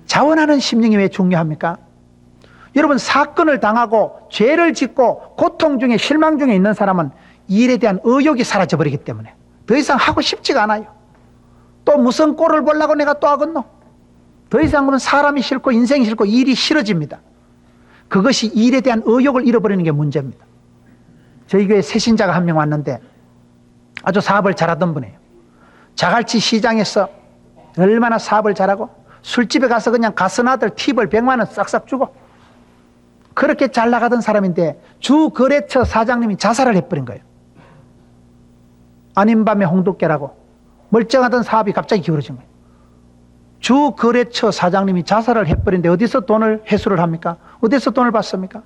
자원하는 심령이 왜 중요합니까? 여러분, 사건을 당하고 죄를 짓고 고통 중에 실망 중에 있는 사람은 일에 대한 의욕이 사라져버리기 때문에 더 이상 하고 싶지가 않아요. 또 무슨 꼴을 보려고 내가 또 하겠노? 더 이상은 사람이 싫고 인생이 싫고 일이 싫어집니다. 그것이 일에 대한 의욕을 잃어버리는 게 문제입니다. 저희 교회에 새신자가 한 명 왔는데 아주 사업을 잘하던 분이에요. 자갈치 시장에서 얼마나 사업을 잘하고 술집에 가서 그냥 가스나들 팁을 100만 원 싹싹 주고 그렇게 잘 나가던 사람인데 주 거래처 사장님이 자살을 해버린 거예요. 아닌 밤에 홍두깨라고 멀쩡하던 사업이 갑자기 기울어진 거예요. 주 거래처 사장님이 자살을 해버린데 어디서 돈을 회수를 합니까? 어디서 돈을 받습니까?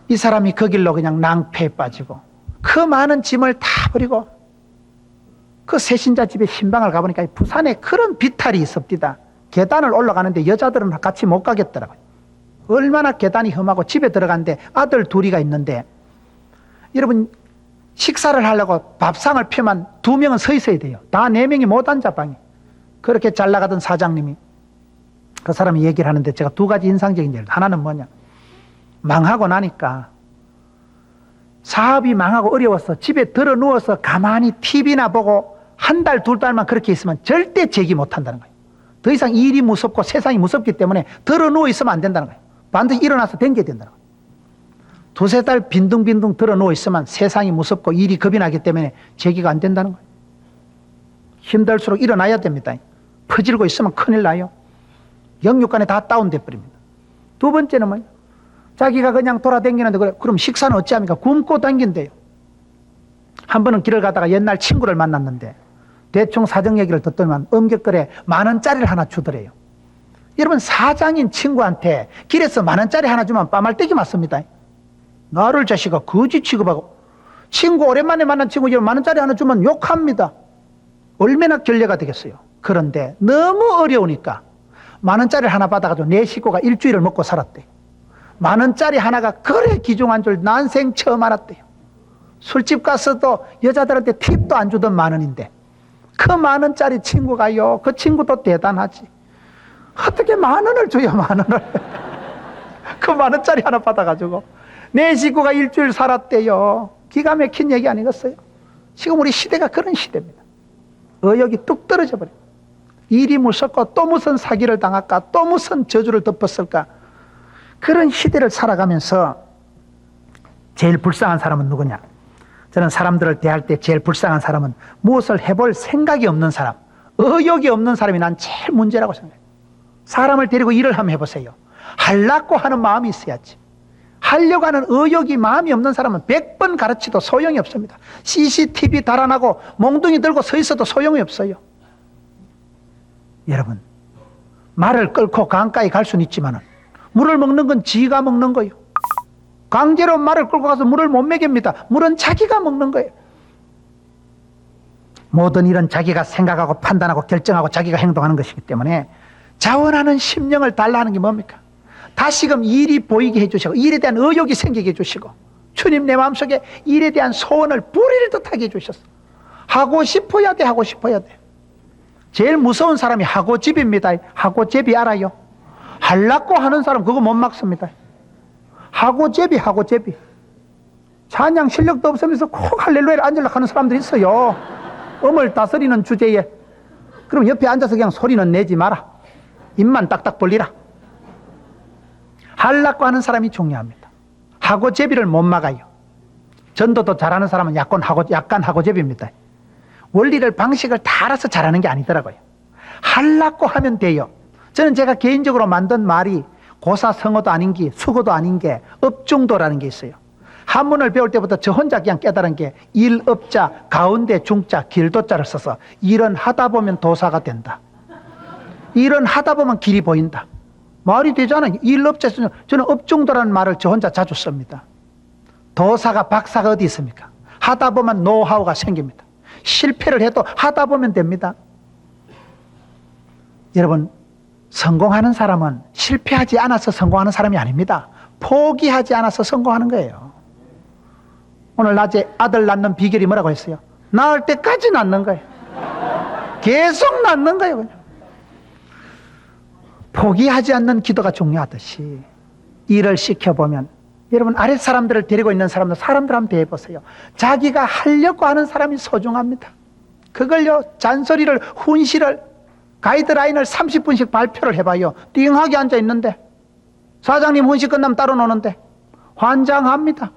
이 사람이 그 길로 그냥 낭패에 빠지고 그 많은 짐을 다 버리고 그 새신자 집에 신방을 가보니까 부산에 그런 비탈이 있습니다. 계단을 올라가는데 여자들은 같이 못 가겠더라고요. 얼마나 계단이 험하고 집에 들어갔는데 아들 둘이가 있는데 여러분 식사를 하려고 밥상을 펴면 2명은 서 있어야 돼요. 다 4명이 못 앉아 방에. 그렇게 잘 나가던 사장님이 그 사람이 얘기를 하는데 제가 2가지 인상적인 일. 하나는 뭐냐, 망하고 나니까 사업이 망하고 어려워서 집에 들어 누워서 가만히 TV나 보고 한 달, 2달만 그렇게 있으면 절대 재기 못 한다는 거예요. 더 이상 일이 무섭고 세상이 무섭기 때문에 들어 누워 있으면 안 된다는 거예요. 반드시 일어나서 댕겨야 된다는 거예요. 2-3달 빈둥빈둥 들어 누워 있으면 세상이 무섭고 일이 겁이 나기 때문에 재기가 안 된다는 거예요. 힘들수록 일어나야 됩니다. 퍼질고 있으면 큰일 나요. 영육간에 다 다운돼 버립니다. 두 번째는 뭐예요? 자기가 그냥 돌아다니는데 그럼 식사는 어찌합니까? 굶고 다닌대요. 한 번은 길을 가다가 옛날 친구를 만났는데 대충 사정 얘기를 듣더니만 엄격거래 10,000원짜리를 하나 주더래요. 여러분, 사장인 친구한테 길에서 10,000원짜리 하나 주면 빠말떼기 맞습니다. 나를 자식아 거지 취급하고 친구 오랜만에 만난 친구 10,000원짜리 하나 주면 욕합니다. 얼마나 결례가 되겠어요. 그런데 너무 어려우니까 10,000원짜리 하나 받아가지고 내 식구가 일주일을 먹고 살았대요. 10,000원짜리 하나가 그래 귀중한 줄 난생 처음 알았대요. 술집 가서도 여자들한테 팁도 안 주던 10,000원인데 그 10,000원짜리 친구가요, 그 친구도 대단하지. 어떻게 10,000원을 줘요, 10,000원을. 그 10,000원짜리 하나 받아가지고 내 식구가 일주일 살았대요. 기가 막힌 얘기 아니겠어요? 지금 우리 시대가 그런 시대입니다. 의욕이 뚝 떨어져 버려요. 일이 무섭고 또 무슨 사기를 당할까, 또 무슨 저주를 덮었을까. 그런 시대를 살아가면서 제일 불쌍한 사람은 누구냐? 저는 사람들을 대할 때 제일 불쌍한 사람은 무엇을 해볼 생각이 없는 사람, 의욕이 없는 사람이 난 제일 문제라고 생각해요. 사람을 데리고 일을 한번 해보세요. 하려고 하는 마음이 있어야지. 하려고 하는 의욕이 마음이 없는 사람은 100번 가르치도 소용이 없습니다. CCTV 달아나고 몽둥이 들고 서 있어도 소용이 없어요. 여러분, 말을 끌고 강가에 갈 수는 있지만 물을 먹는 건 지가 먹는 거예요. 강제로 말을 끌고 가서 물을 못 먹입니다. 물은 자기가 먹는 거예요. 모든 일은 자기가 생각하고 판단하고 결정하고 자기가 행동하는 것이기 때문에 자원하는 심령을 달라 하는 게 뭡니까? 다시금 일이 보이게 해주시고 일에 대한 의욕이 생기게 해주시고 주님 내 마음속에 일에 대한 소원을 뿌리를 듯하게 해주셨어. 하고 싶어야 돼, 하고 싶어야 돼. 제일 무서운 사람이 하고집입니다. 하고제비 알아요? 하려고 하는 사람 그거 못 막습니다. 하고제비. 찬양 실력도 없으면서 콕 할렐루야를 앉으려고 하는 사람들이 있어요. 음을 다스리는 주제에. 그럼 옆에 앉아서 그냥 소리는 내지 마라. 입만 딱딱 벌리라. 하려고 하는 사람이 중요합니다. 하고제비를 못 막아요. 전도도 잘하는 사람은 약간 하고제비입니다. 원리를 방식을 다 알아서 잘하는 게 아니더라고요. 하려고 하면 돼요. 저는 제가 개인적으로 만든 말이 고사성어도 아닌 게 수고도 아닌 게 업중도라는 게 있어요. 한문을 배울 때부터 저 혼자 그냥 깨달은 게 일업자 가운데 중자 길도자를 써서 일은 하다 보면 도사가 된다. 일은 하다 보면 길이 보인다. 말이 되잖아요. 일업자 저는 업중도라는 말을 저 혼자 자주 씁니다. 도사가 박사가 어디 있습니까? 하다 보면 노하우가 생깁니다. 실패를 해도 하다 보면 됩니다. 여러분, 성공하는 사람은 실패하지 않아서 성공하는 사람이 아닙니다. 포기하지 않아서 성공하는 거예요. 오늘 낮에 아들 낳는 비결이 뭐라고 했어요? 낳을 때까지 낳는 거예요. 계속 낳는 거예요. 그냥. 포기하지 않는 기도가 중요하듯이 일을 시켜보면 여러분 아랫 사람들을 데리고 있는 사람들 한번 대해보세요. 자기가 하려고 하는 사람이 소중합니다. 그걸요 잔소리를 훈시를 가이드라인을 30분씩 발표를 해봐요. 띵하게 앉아있는데 사장님 훈시 끝나면 따로 노는데 환장합니다.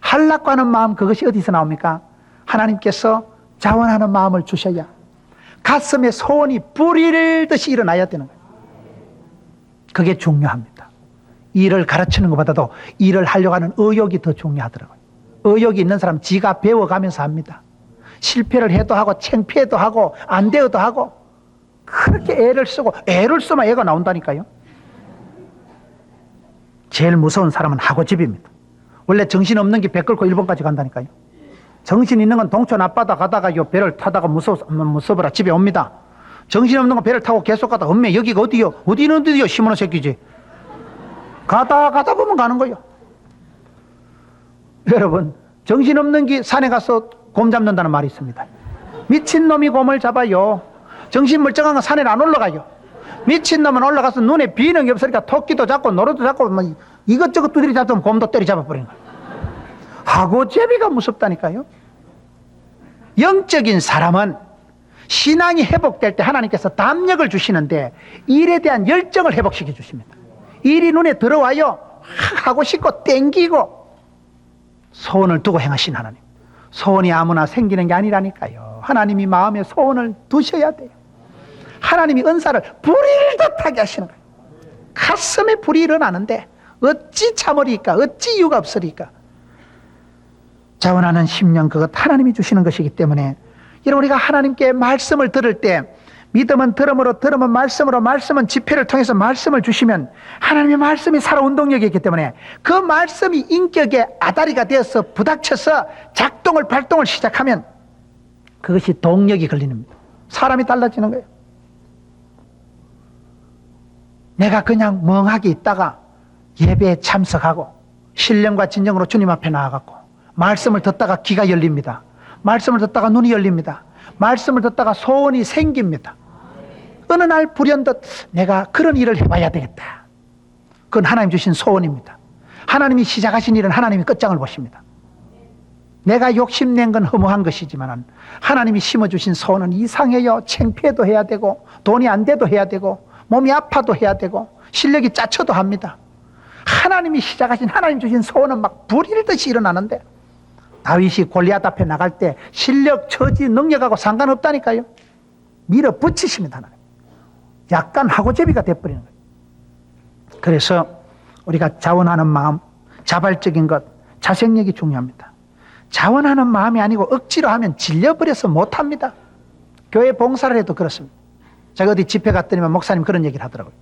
하려고 하는 마음 그것이 어디서 나옵니까? 하나님께서 자원하는 마음을 주셔야 가슴에 소원이 뿌리듯이 일어나야 되는 거예요. 그게 중요합니다. 일을 가르치는 것보다도 일을 하려고 하는 의욕이 더 중요하더라고요. 의욕이 있는 사람 지가 배워가면서 합니다. 실패를 해도 하고 창피해도 하고 안 되어도 하고 그렇게 애를 쓰면 애가 나온다니까요. 제일 무서운 사람은 하고집입니다. 원래 정신없는 게 배 끌고 일본까지 간다니까요. 정신 있는 건 동촌 앞바다 가다가 요 배를 타다가 무서워라 집에 옵니다. 정신없는 건 배를 타고 계속 가다가 엄매 여기가 어디요? 어디는 어디요? 시몬의 새끼지. 가다 보면 가는 거예요. 여러분 정신없는 게 산에 가서 곰 잡는다는 말이 있습니다. 미친놈이 곰을 잡아요. 정신 멀쩡한 건 산에 안 올라가요. 미친놈은 올라가서 눈에 비는 게 없으니까 토끼도 잡고 노루도 잡고 뭐 이것저것 두드리 잡으면 곰도 때리 잡아버리는 거예요. 하고제비가 무섭다니까요. 영적인 사람은 신앙이 회복될 때 하나님께서 담력을 주시는데 일에 대한 열정을 회복시켜 주십니다. 일이 눈에 들어와요. 하고 싶고 땡기고 소원을 두고 행하신 하나님. 소원이 아무나 생기는 게 아니라니까요. 하나님이 마음에 소원을 두셔야 돼요. 하나님이 은사를 불일 듯하게 하시는 거예요. 가슴에 불이 일어나는데 어찌 참으리까? 어찌 이유가 없으리까? 자원하는 심령 그것 하나님이 주시는 것이기 때문에 여러분 우리가 하나님께 말씀을 들을 때 믿음은 들음으로 들음은 말씀으로 말씀은 집회를 통해서 말씀을 주시면 하나님의 말씀이 살아 운동력이 있기 때문에 그 말씀이 인격의 아다리가 되어서 부닥쳐서 작동을 발동을 시작하면 그것이 동력이 걸리는 겁니다. 사람이 달라지는 거예요. 내가 그냥 멍하게 있다가 예배에 참석하고 신령과 진정으로 주님 앞에 나아갔고 말씀을 듣다가 귀가 열립니다. 말씀을 듣다가 눈이 열립니다. 말씀을 듣다가 소원이 생깁니다. 어느 날 불현듯 내가 그런 일을 해봐야 되겠다. 그건 하나님 주신 소원입니다. 하나님이 시작하신 일은 하나님이 끝장을 보십니다. 내가 욕심낸 건 허무한 것이지만 하나님이 심어주신 소원은 이상해요. 창피해도 해야 되고 돈이 안 돼도 해야 되고 몸이 아파도 해야 되고 실력이 짜쳐도 합니다. 하나님이 시작하신 하나님 주신 소원은 막 불일듯이 일어나는데 다윗이 골리앗 앞에 나갈 때 실력, 처지, 능력하고 상관없다니까요. 밀어붙이십니다. 하나님. 약간 하고제비가 돼버리는 거예요. 그래서 우리가 자원하는 마음, 자발적인 것, 자생력이 중요합니다. 자원하는 마음이 아니고 억지로 하면 질려버려서 못합니다. 교회 봉사를 해도 그렇습니다. 제가 어디 집회 갔더니만 목사님 그런 얘기를 하더라고요.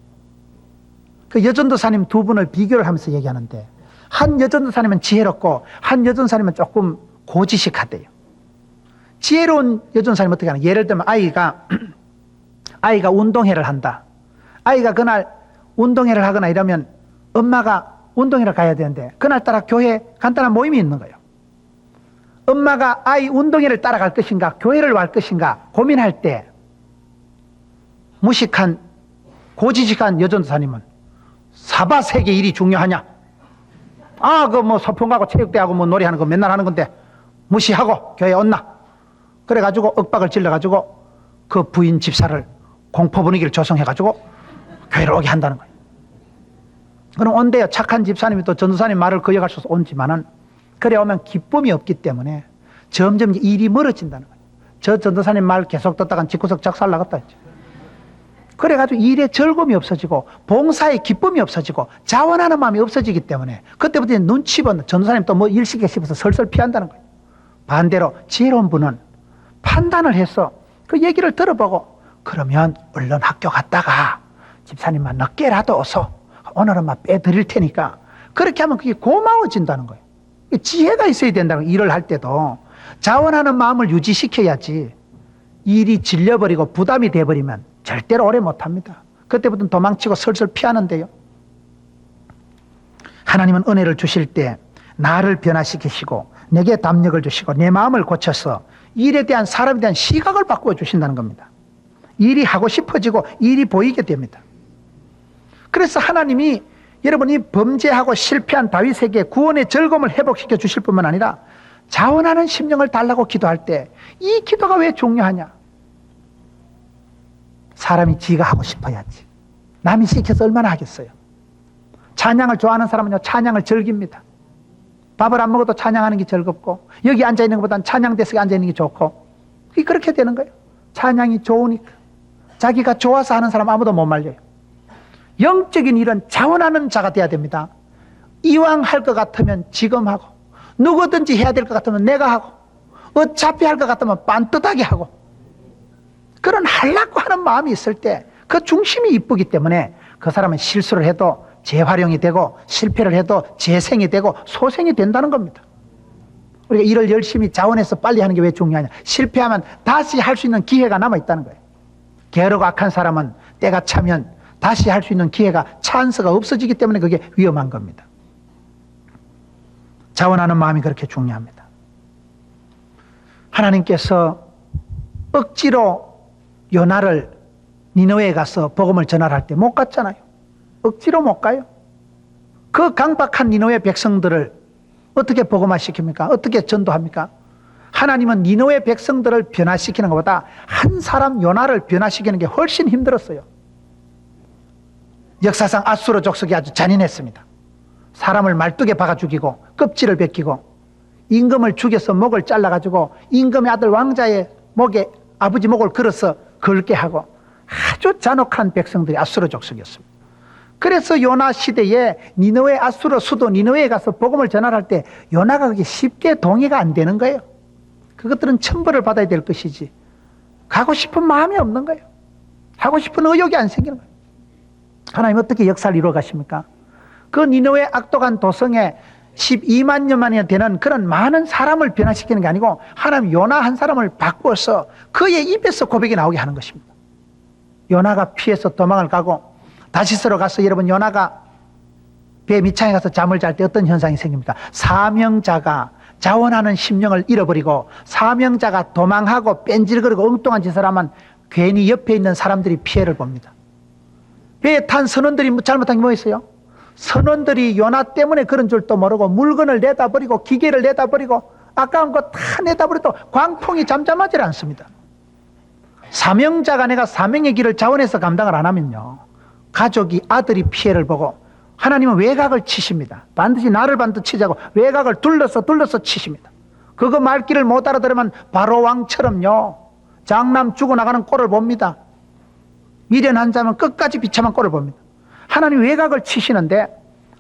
그 여전도사님 두 분을 비교를 하면서 얘기하는데 한 여전도사님은 지혜롭고 한 여전도사님은 조금 고지식하대요. 지혜로운 여전도사님은 어떻게 하나? 예를 들면 아이가 운동회를 한다. 아이가 그날 운동회를 하거나 이러면 엄마가 운동회를 가야 되는데 그날따라 교회에 간단한 모임이 있는 거예요. 엄마가 아이 운동회를 따라갈 것인가 교회를 갈 것인가 고민할 때 무식한 고지식한 여전도사님은 사바세계 일이 중요하냐? 그 뭐 소풍가고 체육대하고 뭐 노래하는 거 맨날 하는 건데 무시하고 교회에 온나? 그래가지고 윽박을 질러가지고 그 부인 집사를 공포 분위기를 조성해가지고 교회를 오게 한다는 거예요. 그럼 온대요. 착한 집사님이 또 전도사님 말을 거역할 수 온지만은 그래 오면 기쁨이 없기 때문에 점점 일이 멀어진다는 거예요. 저 전도사님 말 계속 듣다간 집구석 작살 나갔다 했죠. 그래가지고 일에 즐거움이 없어지고 봉사에 기쁨이 없어지고 자원하는 마음이 없어지기 때문에 그때부터 눈치 보는 전도사님 또 뭐 일 시키고 싶어서 설설 피한다는 거예요. 반대로 지혜로운 분은 판단을 해서 그 얘기를 들어보고 그러면 얼른 학교 갔다가 집사님만 늦게라도 어서 오늘은 막 빼드릴 테니까 그렇게 하면 그게 고마워진다는 거예요. 지혜가 있어야 된다는 거예요. 일을 할 때도 자원하는 마음을 유지시켜야지 일이 질려버리고 부담이 돼버리면 절대로 오래 못합니다. 그때부터는 도망치고 설설 피하는데요. 하나님은 은혜를 주실 때 나를 변화시키시고 내게 담력을 주시고 내 마음을 고쳐서 일에 대한 사람에 대한 시각을 바꾸어 주신다는 겁니다. 일이 하고 싶어지고 일이 보이게 됩니다. 그래서 하나님이 여러분이 범죄하고 실패한 다윗에게 구원의 즐거움을 회복시켜 주실 뿐만 아니라 자원하는 심령을 달라고 기도할 때 이 기도가 왜 중요하냐? 사람이 지가 하고 싶어야지. 남이 시켜서 얼마나 하겠어요. 찬양을 좋아하는 사람은요 찬양을 즐깁니다. 밥을 안 먹어도 찬양하는 게 즐겁고 여기 앉아있는 것보다는 찬양대석에 앉아있는 게 좋고 그렇게 되는 거예요. 찬양이 좋으니까. 자기가 좋아서 하는 사람 아무도 못 말려요. 영적인 일은 자원하는 자가 돼야 됩니다. 이왕 할 것 같으면 지금 하고 누구든지 해야 될 것 같으면 내가 하고 어차피 할 것 같으면 빤듯하게 하고 그런 하려고 하는 마음이 있을 때 그 중심이 이쁘기 때문에 그 사람은 실수를 해도 재활용이 되고 실패를 해도 재생이 되고 소생이 된다는 겁니다. 우리가 일을 열심히 자원해서 빨리 하는 게 왜 중요하냐? 실패하면 다시 할 수 있는 기회가 남아있다는 거예요. 게으르고 악한 사람은 때가 차면 다시 할 수 있는 기회가 찬스가 없어지기 때문에 그게 위험한 겁니다. 자원하는 마음이 그렇게 중요합니다. 하나님께서 억지로 요나를 니느웨에 가서 복음을 전할 때 못 갔잖아요. 억지로 못 가요. 그 강박한 니느웨 백성들을 어떻게 복음화 시킵니까? 어떻게 전도합니까? 하나님은 니느웨 백성들을 변화시키는 것보다 한 사람 요나를 변화시키는 게 훨씬 힘들었어요. 역사상 아수르 족속이 아주 잔인했습니다. 사람을 말뚝에 박아 죽이고 껍질을 벗기고 임금을 죽여서 목을 잘라가지고 임금의 아들 왕자의 목에 아버지 목을 걸어서 걸게 하고 아주 잔혹한 백성들이 아수르 족속이었습니다. 그래서 요나 시대에 니느웨 아수르 수도 니느웨에 가서 복음을 전할 때 요나가 그게 쉽게 동의가 안 되는 거예요. 그것들은 천벌을 받아야 될 것이지 가고 싶은 마음이 없는 거예요. 하고 싶은 의욕이 안 생기는 거예요. 하나님 어떻게 역사를 이루어 가십니까? 그 니느웨 악독한 도성에 12만 년 만에 되는 그런 많은 사람을 변화시키는 게 아니고 하나님 요나 한 사람을 바꾸어서 그의 입에서 고백이 나오게 하는 것입니다. 요나가 피해서 도망을 가고 다시스로 가서 여러분 요나가 배 밑창에 가서 잠을 잘 때 어떤 현상이 생깁니까? 사명자가 자원하는 심령을 잃어버리고 사명자가 도망하고 뺀질거리고 엉뚱한 짓을 하면 괜히 옆에 있는 사람들이 피해를 봅니다. 배에 탄 선원들이 잘못한 게 뭐 있어요? 선원들이 요나 때문에 그런 줄도 모르고 물건을 내다 버리고 기계를 내다 버리고 아까운 거 다 내다 버려도 광풍이 잠잠하지 않습니다. 사명자가 내가 사명의 길을 자원해서 감당을 안 하면요 가족이 아들이 피해를 보고 하나님은 외곽을 치십니다. 반드시 나를 반드시 치자고 외곽을 둘러서 치십니다. 그거 말귀를 못 알아들으면 바로 왕처럼요 장남 죽어나가는 꼴을 봅니다. 미련한 자면 끝까지 비참한 꼴을 봅니다. 하나님 외곽을 치시는데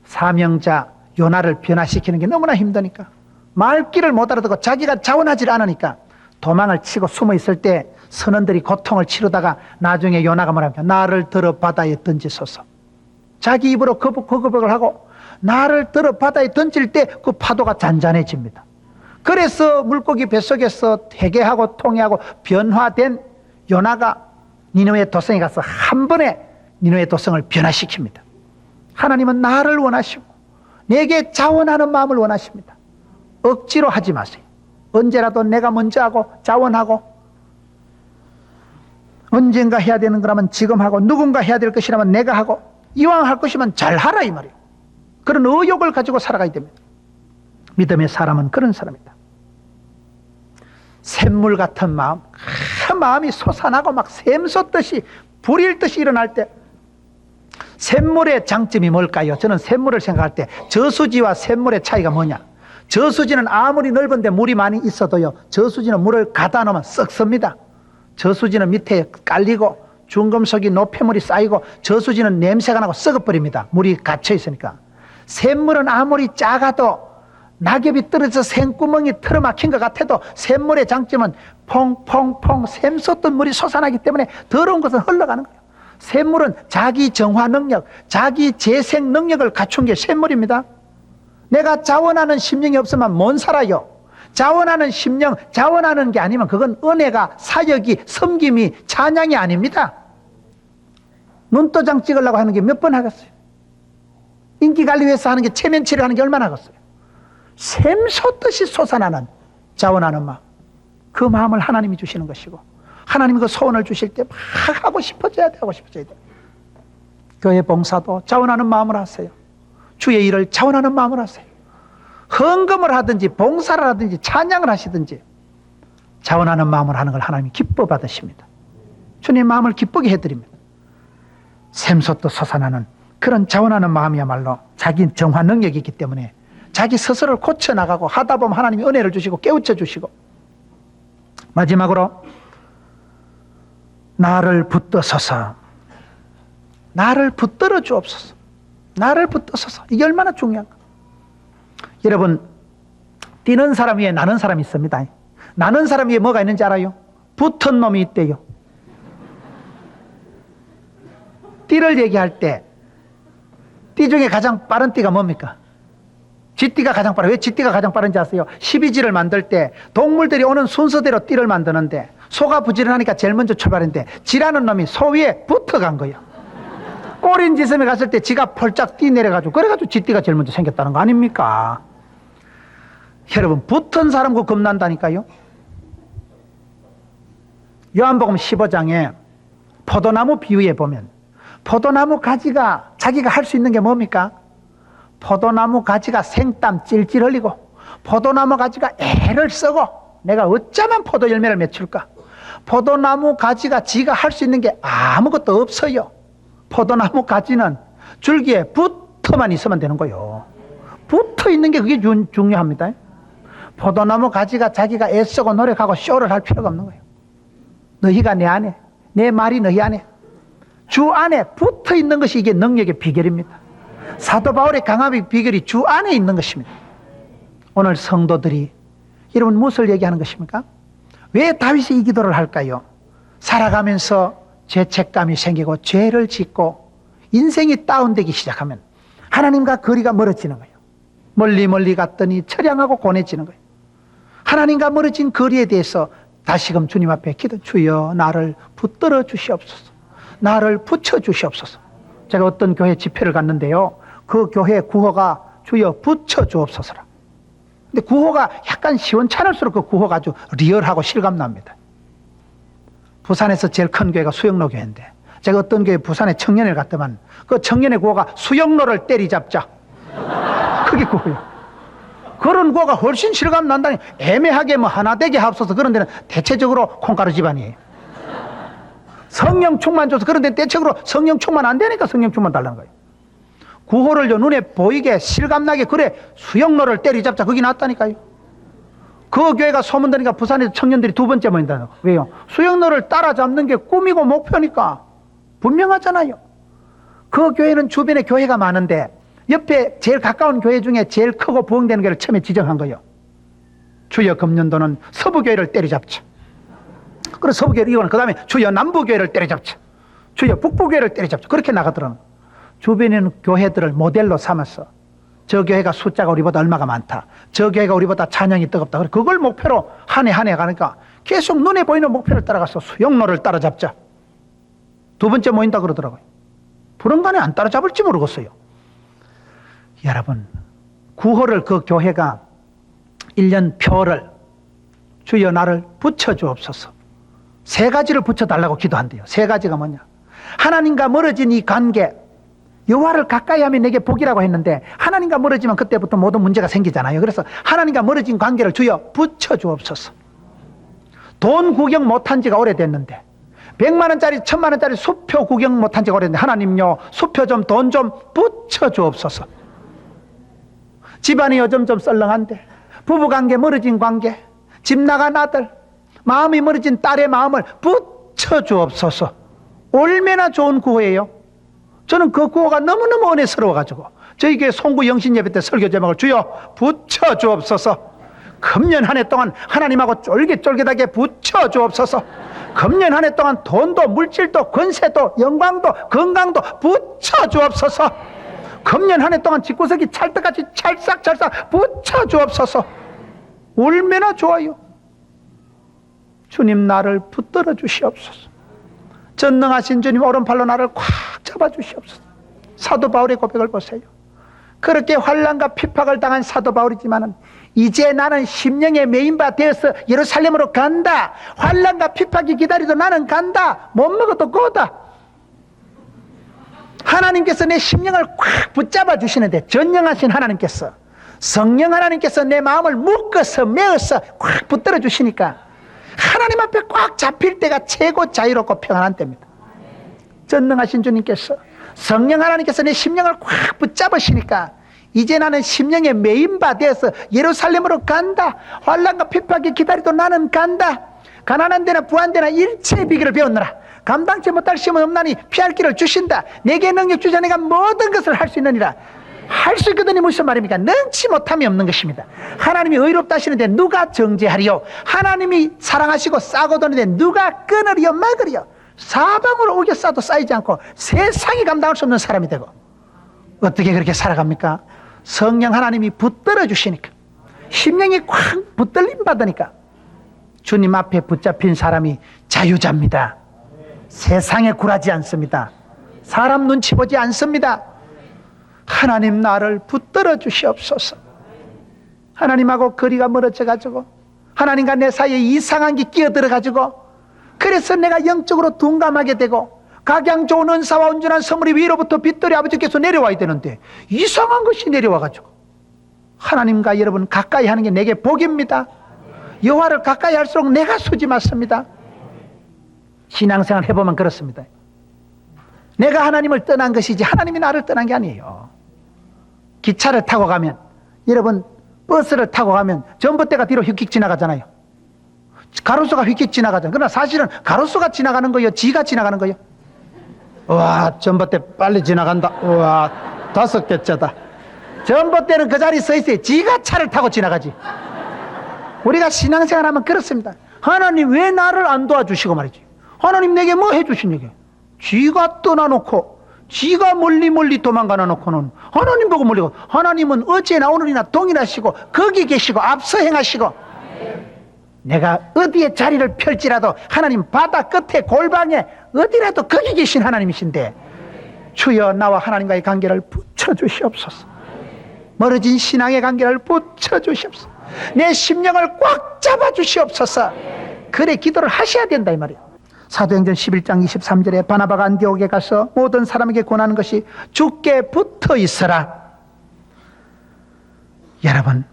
사명자 요나를 변화시키는 게 너무나 힘드니까 말귀를 못 알아듣고 자기가 자원하지 않으니까 도망을 치고 숨어 있을 때 선원들이 고통을 치르다가 나중에 요나가 뭐랍니까? 나를 들어 바다에 던지소서. 자기 입으로 그 고백을 하고 나를 들어 바다에 던질 때 그 파도가 잔잔해집니다. 그래서 물고기 뱃속에서 회개하고 통회하고 변화된 요나가 니느웨 도성에 가서 한 번에 니느웨 도성을 변화시킵니다. 하나님은 나를 원하시고 내게 자원하는 마음을 원하십니다. 억지로 하지 마세요. 언제라도 내가 먼저 하고 자원하고 언젠가 해야 되는 거라면 지금 하고, 누군가 해야 될 것이라면 내가 하고, 이왕 할 것이면 잘하라 이 말이에요. 그런 의욕을 가지고 살아가야 됩니다. 믿음의 사람은 그런 사람이다. 샘물 같은 마음, 마음이 솟아나고 막 샘솟듯이 불일 듯이 일어날 때, 샘물의 장점이 뭘까요? 저는 샘물을 생각할 때 저수지와 샘물의 차이가 뭐냐? 저수지는 아무리 넓은데 물이 많이 있어도요, 저수지는 물을 가다 놓으면 썩습니다. 저수지는 밑에 깔리고 중금속이 노폐물이 쌓이고 저수지는 냄새가 나고 썩어버립니다. 물이 갇혀 있으니까. 샘물은 아무리 작아도 낙엽이 떨어져서 샘구멍이 틀어막힌 것 같아도 샘물의 장점은 퐁퐁퐁 샘솟던 물이 솟아나기 때문에 더러운 것은 흘러가는 거예요. 샘물은 자기 정화 능력, 자기 재생 능력을 갖춘 게 샘물입니다. 내가 자원하는 심령이 없으면 못 살아요. 자원하는 심령, 자원하는 게 아니면 그건 은혜가, 사역이, 섬김이, 찬양이 아닙니다. 눈도장 찍으려고 하는 게 몇 번 하겠어요? 인기관리 위해서 하는 게 체면치료 하는 게 얼마나 하겠어요? 샘솟듯이 솟아나는 자원하는 마음, 그 마음을 하나님이 주시는 것이고, 하나님이 그 소원을 주실 때 막 하고 싶어져야 돼, 하고 싶어져야 돼. 교회 봉사도 자원하는 마음을 하세요. 주의 일을 자원하는 마음을 하세요. 헌금을 하든지 봉사를 하든지 찬양을 하시든지 자원하는 마음을 하는 걸 하나님이 기뻐 받으십니다. 주님 마음을 기쁘게 해드립니다. 샘솟도 솟아나는 그런 자원하는 마음이야말로 자기 정화 능력이 있기 때문에 자기 스스로를 고쳐나가고 하다 보면 하나님이 은혜를 주시고 깨우쳐 주시고, 마지막으로 나를 붙들어서서, 나를 붙들어 주옵소서. 나를 붙들어서서. 이게 얼마나 중요한가. 여러분, 뛰는 사람 위에 나는 사람이 있습니다. 나는 사람 위에 뭐가 있는지 알아요? 붙은 놈이 있대요. 띠를 얘기할 때 띠 중에 가장 빠른 띠가 뭡니까? 쥐띠가 가장 빠르요. 왜 쥐띠가 가장 빠른지 아세요? 12지를 만들 때 동물들이 오는 순서대로 띠를 만드는데 소가 부지런하니까 제일 먼저 출발했는데 지라는 놈이 소 위에 붙어간 거예요. 꼬린 지섬에 갔을 때 지가 펄짝 뛰 내려가지고, 그래가지고 쥐띠가 제일 먼저 생겼다는 거 아닙니까? 여러분, 붙은 사람고 겁난다니까요. 요한복음 15장에 포도나무 비유에 보면 포도나무 가지가 자기가 할 수 있는 게 뭡니까? 포도나무 가지가 생땀 찔찔 흘리고 포도나무 가지가 애를 쓰고 내가 어쩌면 포도 열매를 맺힐까? 포도나무 가지가 지가 할 수 있는 게 아무것도 없어요. 포도나무 가지는 줄기에 붙어만 있으면 되는 거예요. 붙어 있는 게 그게 중요합니다. 포도나무 가지가 자기가 애쓰고 노력하고 쇼를 할 필요가 없는 거예요. 너희가 내 안에, 내 말이 너희 안에, 주 안에 붙어 있는 것이 이게 능력의 비결입니다. 사도 바울의 강함의 비결이 주 안에 있는 것입니다. 오늘 성도들이 여러분 무엇을 얘기하는 것입니까? 왜 다윗이 이 기도를 할까요? 살아가면서 죄책감이 생기고 죄를 짓고 인생이 다운되기 시작하면 하나님과 거리가 멀어지는 거예요. 멀리 멀리 갔더니 처량하고 고뇌지는 거예요. 하나님과 멀어진 거리에 대해서 다시금 주님 앞에 기도, 주여 나를 붙들어 주시옵소서, 나를 붙여 주시옵소서. 제가 어떤 교회 집회를 갔는데요, 그 교회 구호가 주여 붙여 주옵소서라. 근데 구호가 약간 시원찮을수록 그 구호가 아주 리얼하고 실감납니다. 부산에서 제일 큰 교회가 수영로 교회인데 제가 어떤 교회 부산에 청년을 갔더만 그 청년의 구호가 수영로를 때리잡자. 그게 구호예요. 그런 구호가 훨씬 실감 난다니. 애매하게 뭐 하나 되게 합쳐서 그런 데는 대체적으로 콩가루 집안이에요. 성령 충만 줘서 그런 데는 대체적으로 성령 충만 안 되니까 성령 충만 달라는 거예요. 구호를 눈에 보이게 실감나게, 그래 수영로를 때리잡자, 그게 낫다니까요. 그 교회가 소문다니까 부산에서 청년들이 두 번째 모인다는 거. 왜요? 수영로를 따라잡는 게 꿈이고 목표니까 분명하잖아요. 그 교회는 주변에 교회가 많은데 옆에 제일 가까운 교회 중에 제일 크고 부흥되는 교회를 처음에 지정한 거예요. 주여 금년도는 서부교회를 때려잡자. 그래서 서부교회를 이거는 그 다음에 주여 남부교회를 때려잡자, 주여 북부교회를 때려잡자, 그렇게 나가더라는 거예요. 주변에 있는 교회들을 모델로 삼아서 저 교회가 숫자가 우리보다 얼마가 많다, 저 교회가 우리보다 찬양이 뜨겁다, 그걸 목표로 한 해 한 해 가니까 계속 눈에 보이는 목표를 따라가서 수영로를 따라잡자. 두 번째 모인다 그러더라고요. 불언간에 안 따라잡을지 모르겠어요. 여러분, 구호를 그 교회가 1년 표를 주여 나를 붙여 주옵소서, 세 가지를 붙여달라고 기도한대요. 세 가지가 뭐냐? 하나님과 멀어진 이 관계, 여호와를 가까이 하면 내게 복이라고 했는데 하나님과 멀어지면 그때부터 모든 문제가 생기잖아요. 그래서 하나님과 멀어진 관계를 주여 붙여주옵소서. 돈 구경 못한 지가 오래됐는데 100만 원짜리 1000만 원짜리 수표 구경 못한 지가 오래됐는데 하나님요, 수표 좀 돈 좀 붙여주옵소서. 집안이 요즘 좀 썰렁한데 부부관계 멀어진 관계, 집 나간 아들, 마음이 멀어진 딸의 마음을 붙여주옵소서. 얼마나 좋은 구호예요. 저는 그 구호가 너무너무 은혜스러워가지고 저희 교회 송구 영신 예배 때 설교 제목을 주여 붙여주옵소서. 금년 한 해 동안 하나님하고 쫄깃쫄깃하게 붙여주옵소서. 금년 한 해 동안 돈도 물질도 권세도 영광도 건강도 붙여주옵소서. 금년 한 해 동안 집구석이 찰떡같이 찰싹찰싹 붙여주옵소서. 얼마나 좋아요. 주님 나를 붙들어 주시옵소서. 전능하신 주님 오른팔로 나를 꽉 잡아 주시옵소서. 사도 바울의 고백을 보세요. 그렇게 환난과 핍박을 당한 사도 바울이지만은 이제 나는 심령에 메인 바 되어서 예루살렘으로 간다. 환난과 핍박이 기다리도 나는 간다. 못 먹어도 고다. 하나님께서 내 심령을 꽉 붙잡아 주시는데, 전능하신 하나님께서, 성령 하나님께서 내 마음을 묶어서 메어서 꽉 붙들어 주시니까 하나님 앞에 꽉 잡힐 때가 최고 자유롭고 평안한 때입니다. 전능하신 주님께서, 성령 하나님께서 내 심령을 꽉 붙잡으시니까 이제 나는 심령에 메인바 되어서 예루살렘으로 간다. 환난과 핍박이 기다리도 나는 간다. 가난한 데나 부한 데나 일체의 비결을 배웠느라 감당치 못할 시험은 없나니 피할 길을 주신다. 내게 능력 주자. 내가 모든 것을 할 수 있느니라. 할 수 있거든이 무슨 말입니까? 능치 못함이 없는 것입니다. 하나님이 의롭다 하시는데 누가 정죄하리요? 하나님이 사랑하시고 싸고 도는데 누가 끊으리요 막으리요? 사방으로 오겨 싸도 쌓이지 않고 세상이 감당할 수 없는 사람이 되고, 어떻게 그렇게 살아갑니까? 성령 하나님이 붙들어 주시니까, 심령이 꽉 붙들림 받으니까 주님 앞에 붙잡힌 사람이 자유자입니다. 세상에 굴하지 않습니다. 사람 눈치 보지 않습니다. 하나님 나를 붙들어 주시옵소서. 하나님하고 거리가 멀어져 가지고 하나님과 내 사이에 이상한 게 끼어들어 가지고, 그래서 내가 영적으로 둔감하게 되고 각양 좋은 은사와 온전한 선물이 위로부터 빛들이 아버지께서 내려와야 되는데 이상한 것이 내려와 가지고, 하나님과 여러분 가까이 하는 게 내게 복입니다. 여호와를 가까이 할수록 내가 수지 맞습니다. 신앙생활 해보면 그렇습니다. 내가 하나님을 떠난 것이지 하나님이 나를 떠난 게 아니에요. 기차를 타고 가면, 여러분 버스를 타고 가면 전봇대가 뒤로 휙휙 지나가잖아요. 가로수가 휙휙 지나가잖아요. 그러나 사실은 가로수가 지나가는 거예요, 지가 지나가는 거예요? 와, 전봇대 빨리 지나간다. 와, 5개째다. 전봇대는 그 자리에 서 있어요. 지가 차를 타고 지나가지. 우리가 신앙생활 하면 그렇습니다. 하나님 왜 나를 안 도와주시고 말이지. 하나님 내게 뭐 해주신 얘기? 지가 떠나놓고 지가 멀리 도망가 놓고는 하나님 보고 멀리고, 하나님은 어제나 오늘이나 동일하시고 거기 계시고 앞서 행하시고, 내가 어디에 자리를 펼지라도 하나님 바다 끝에 골방에 어디라도 거기 계신 하나님이신데, 주여 나와 하나님과의 관계를 붙여주시옵소서. 멀어진 신앙의 관계를 붙여주시옵소서. 내 심령을 꽉 잡아주시옵소서. 그래 기도를 하셔야 된다 이 말이에요. 사도행전 11장 23절에 바나바가 안디옥에 가서 모든 사람에게 권하는 것이 주께 붙어 있어라. 여러분,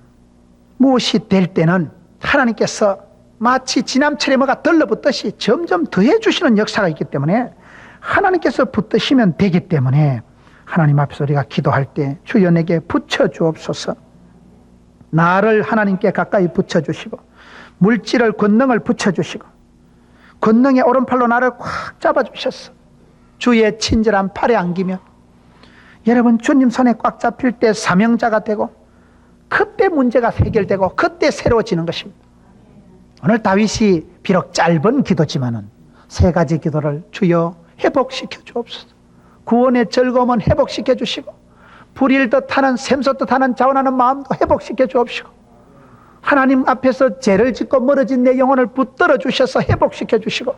무엇이 될 때는 하나님께서 마치 지남철에 뭐가 들러붙듯이 점점 더해 주시는 역사가 있기 때문에, 하나님께서 붙드시면 되기 때문에 하나님 앞에서 우리가 기도할 때 주여 내게 붙여주옵소서. 나를 하나님께 가까이 붙여주시고, 물질을 권능을 붙여주시고, 권능의 오른팔로 나를 꽉 잡아주셨어. 주의 친절한 팔에 안기면 여러분 주님 손에 꽉 잡힐 때 사명자가 되고, 그때 문제가 해결되고 그때 새로워지는 것입니다. 오늘 다윗이 비록 짧은 기도지만은 3가지 기도를 주여 회복시켜 주옵소서. 구원의 즐거움은 회복시켜 주시고, 불일듯 하는 샘솟듯 하는 자원하는 마음도 회복시켜 주옵시고, 하나님 앞에서 죄를 짓고 멀어진 내 영혼을 붙들어 주셔서 회복시켜 주시고,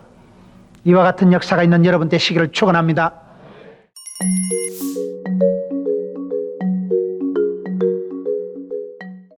이와 같은 역사가 있는 여러분 되시기를 축원합니다.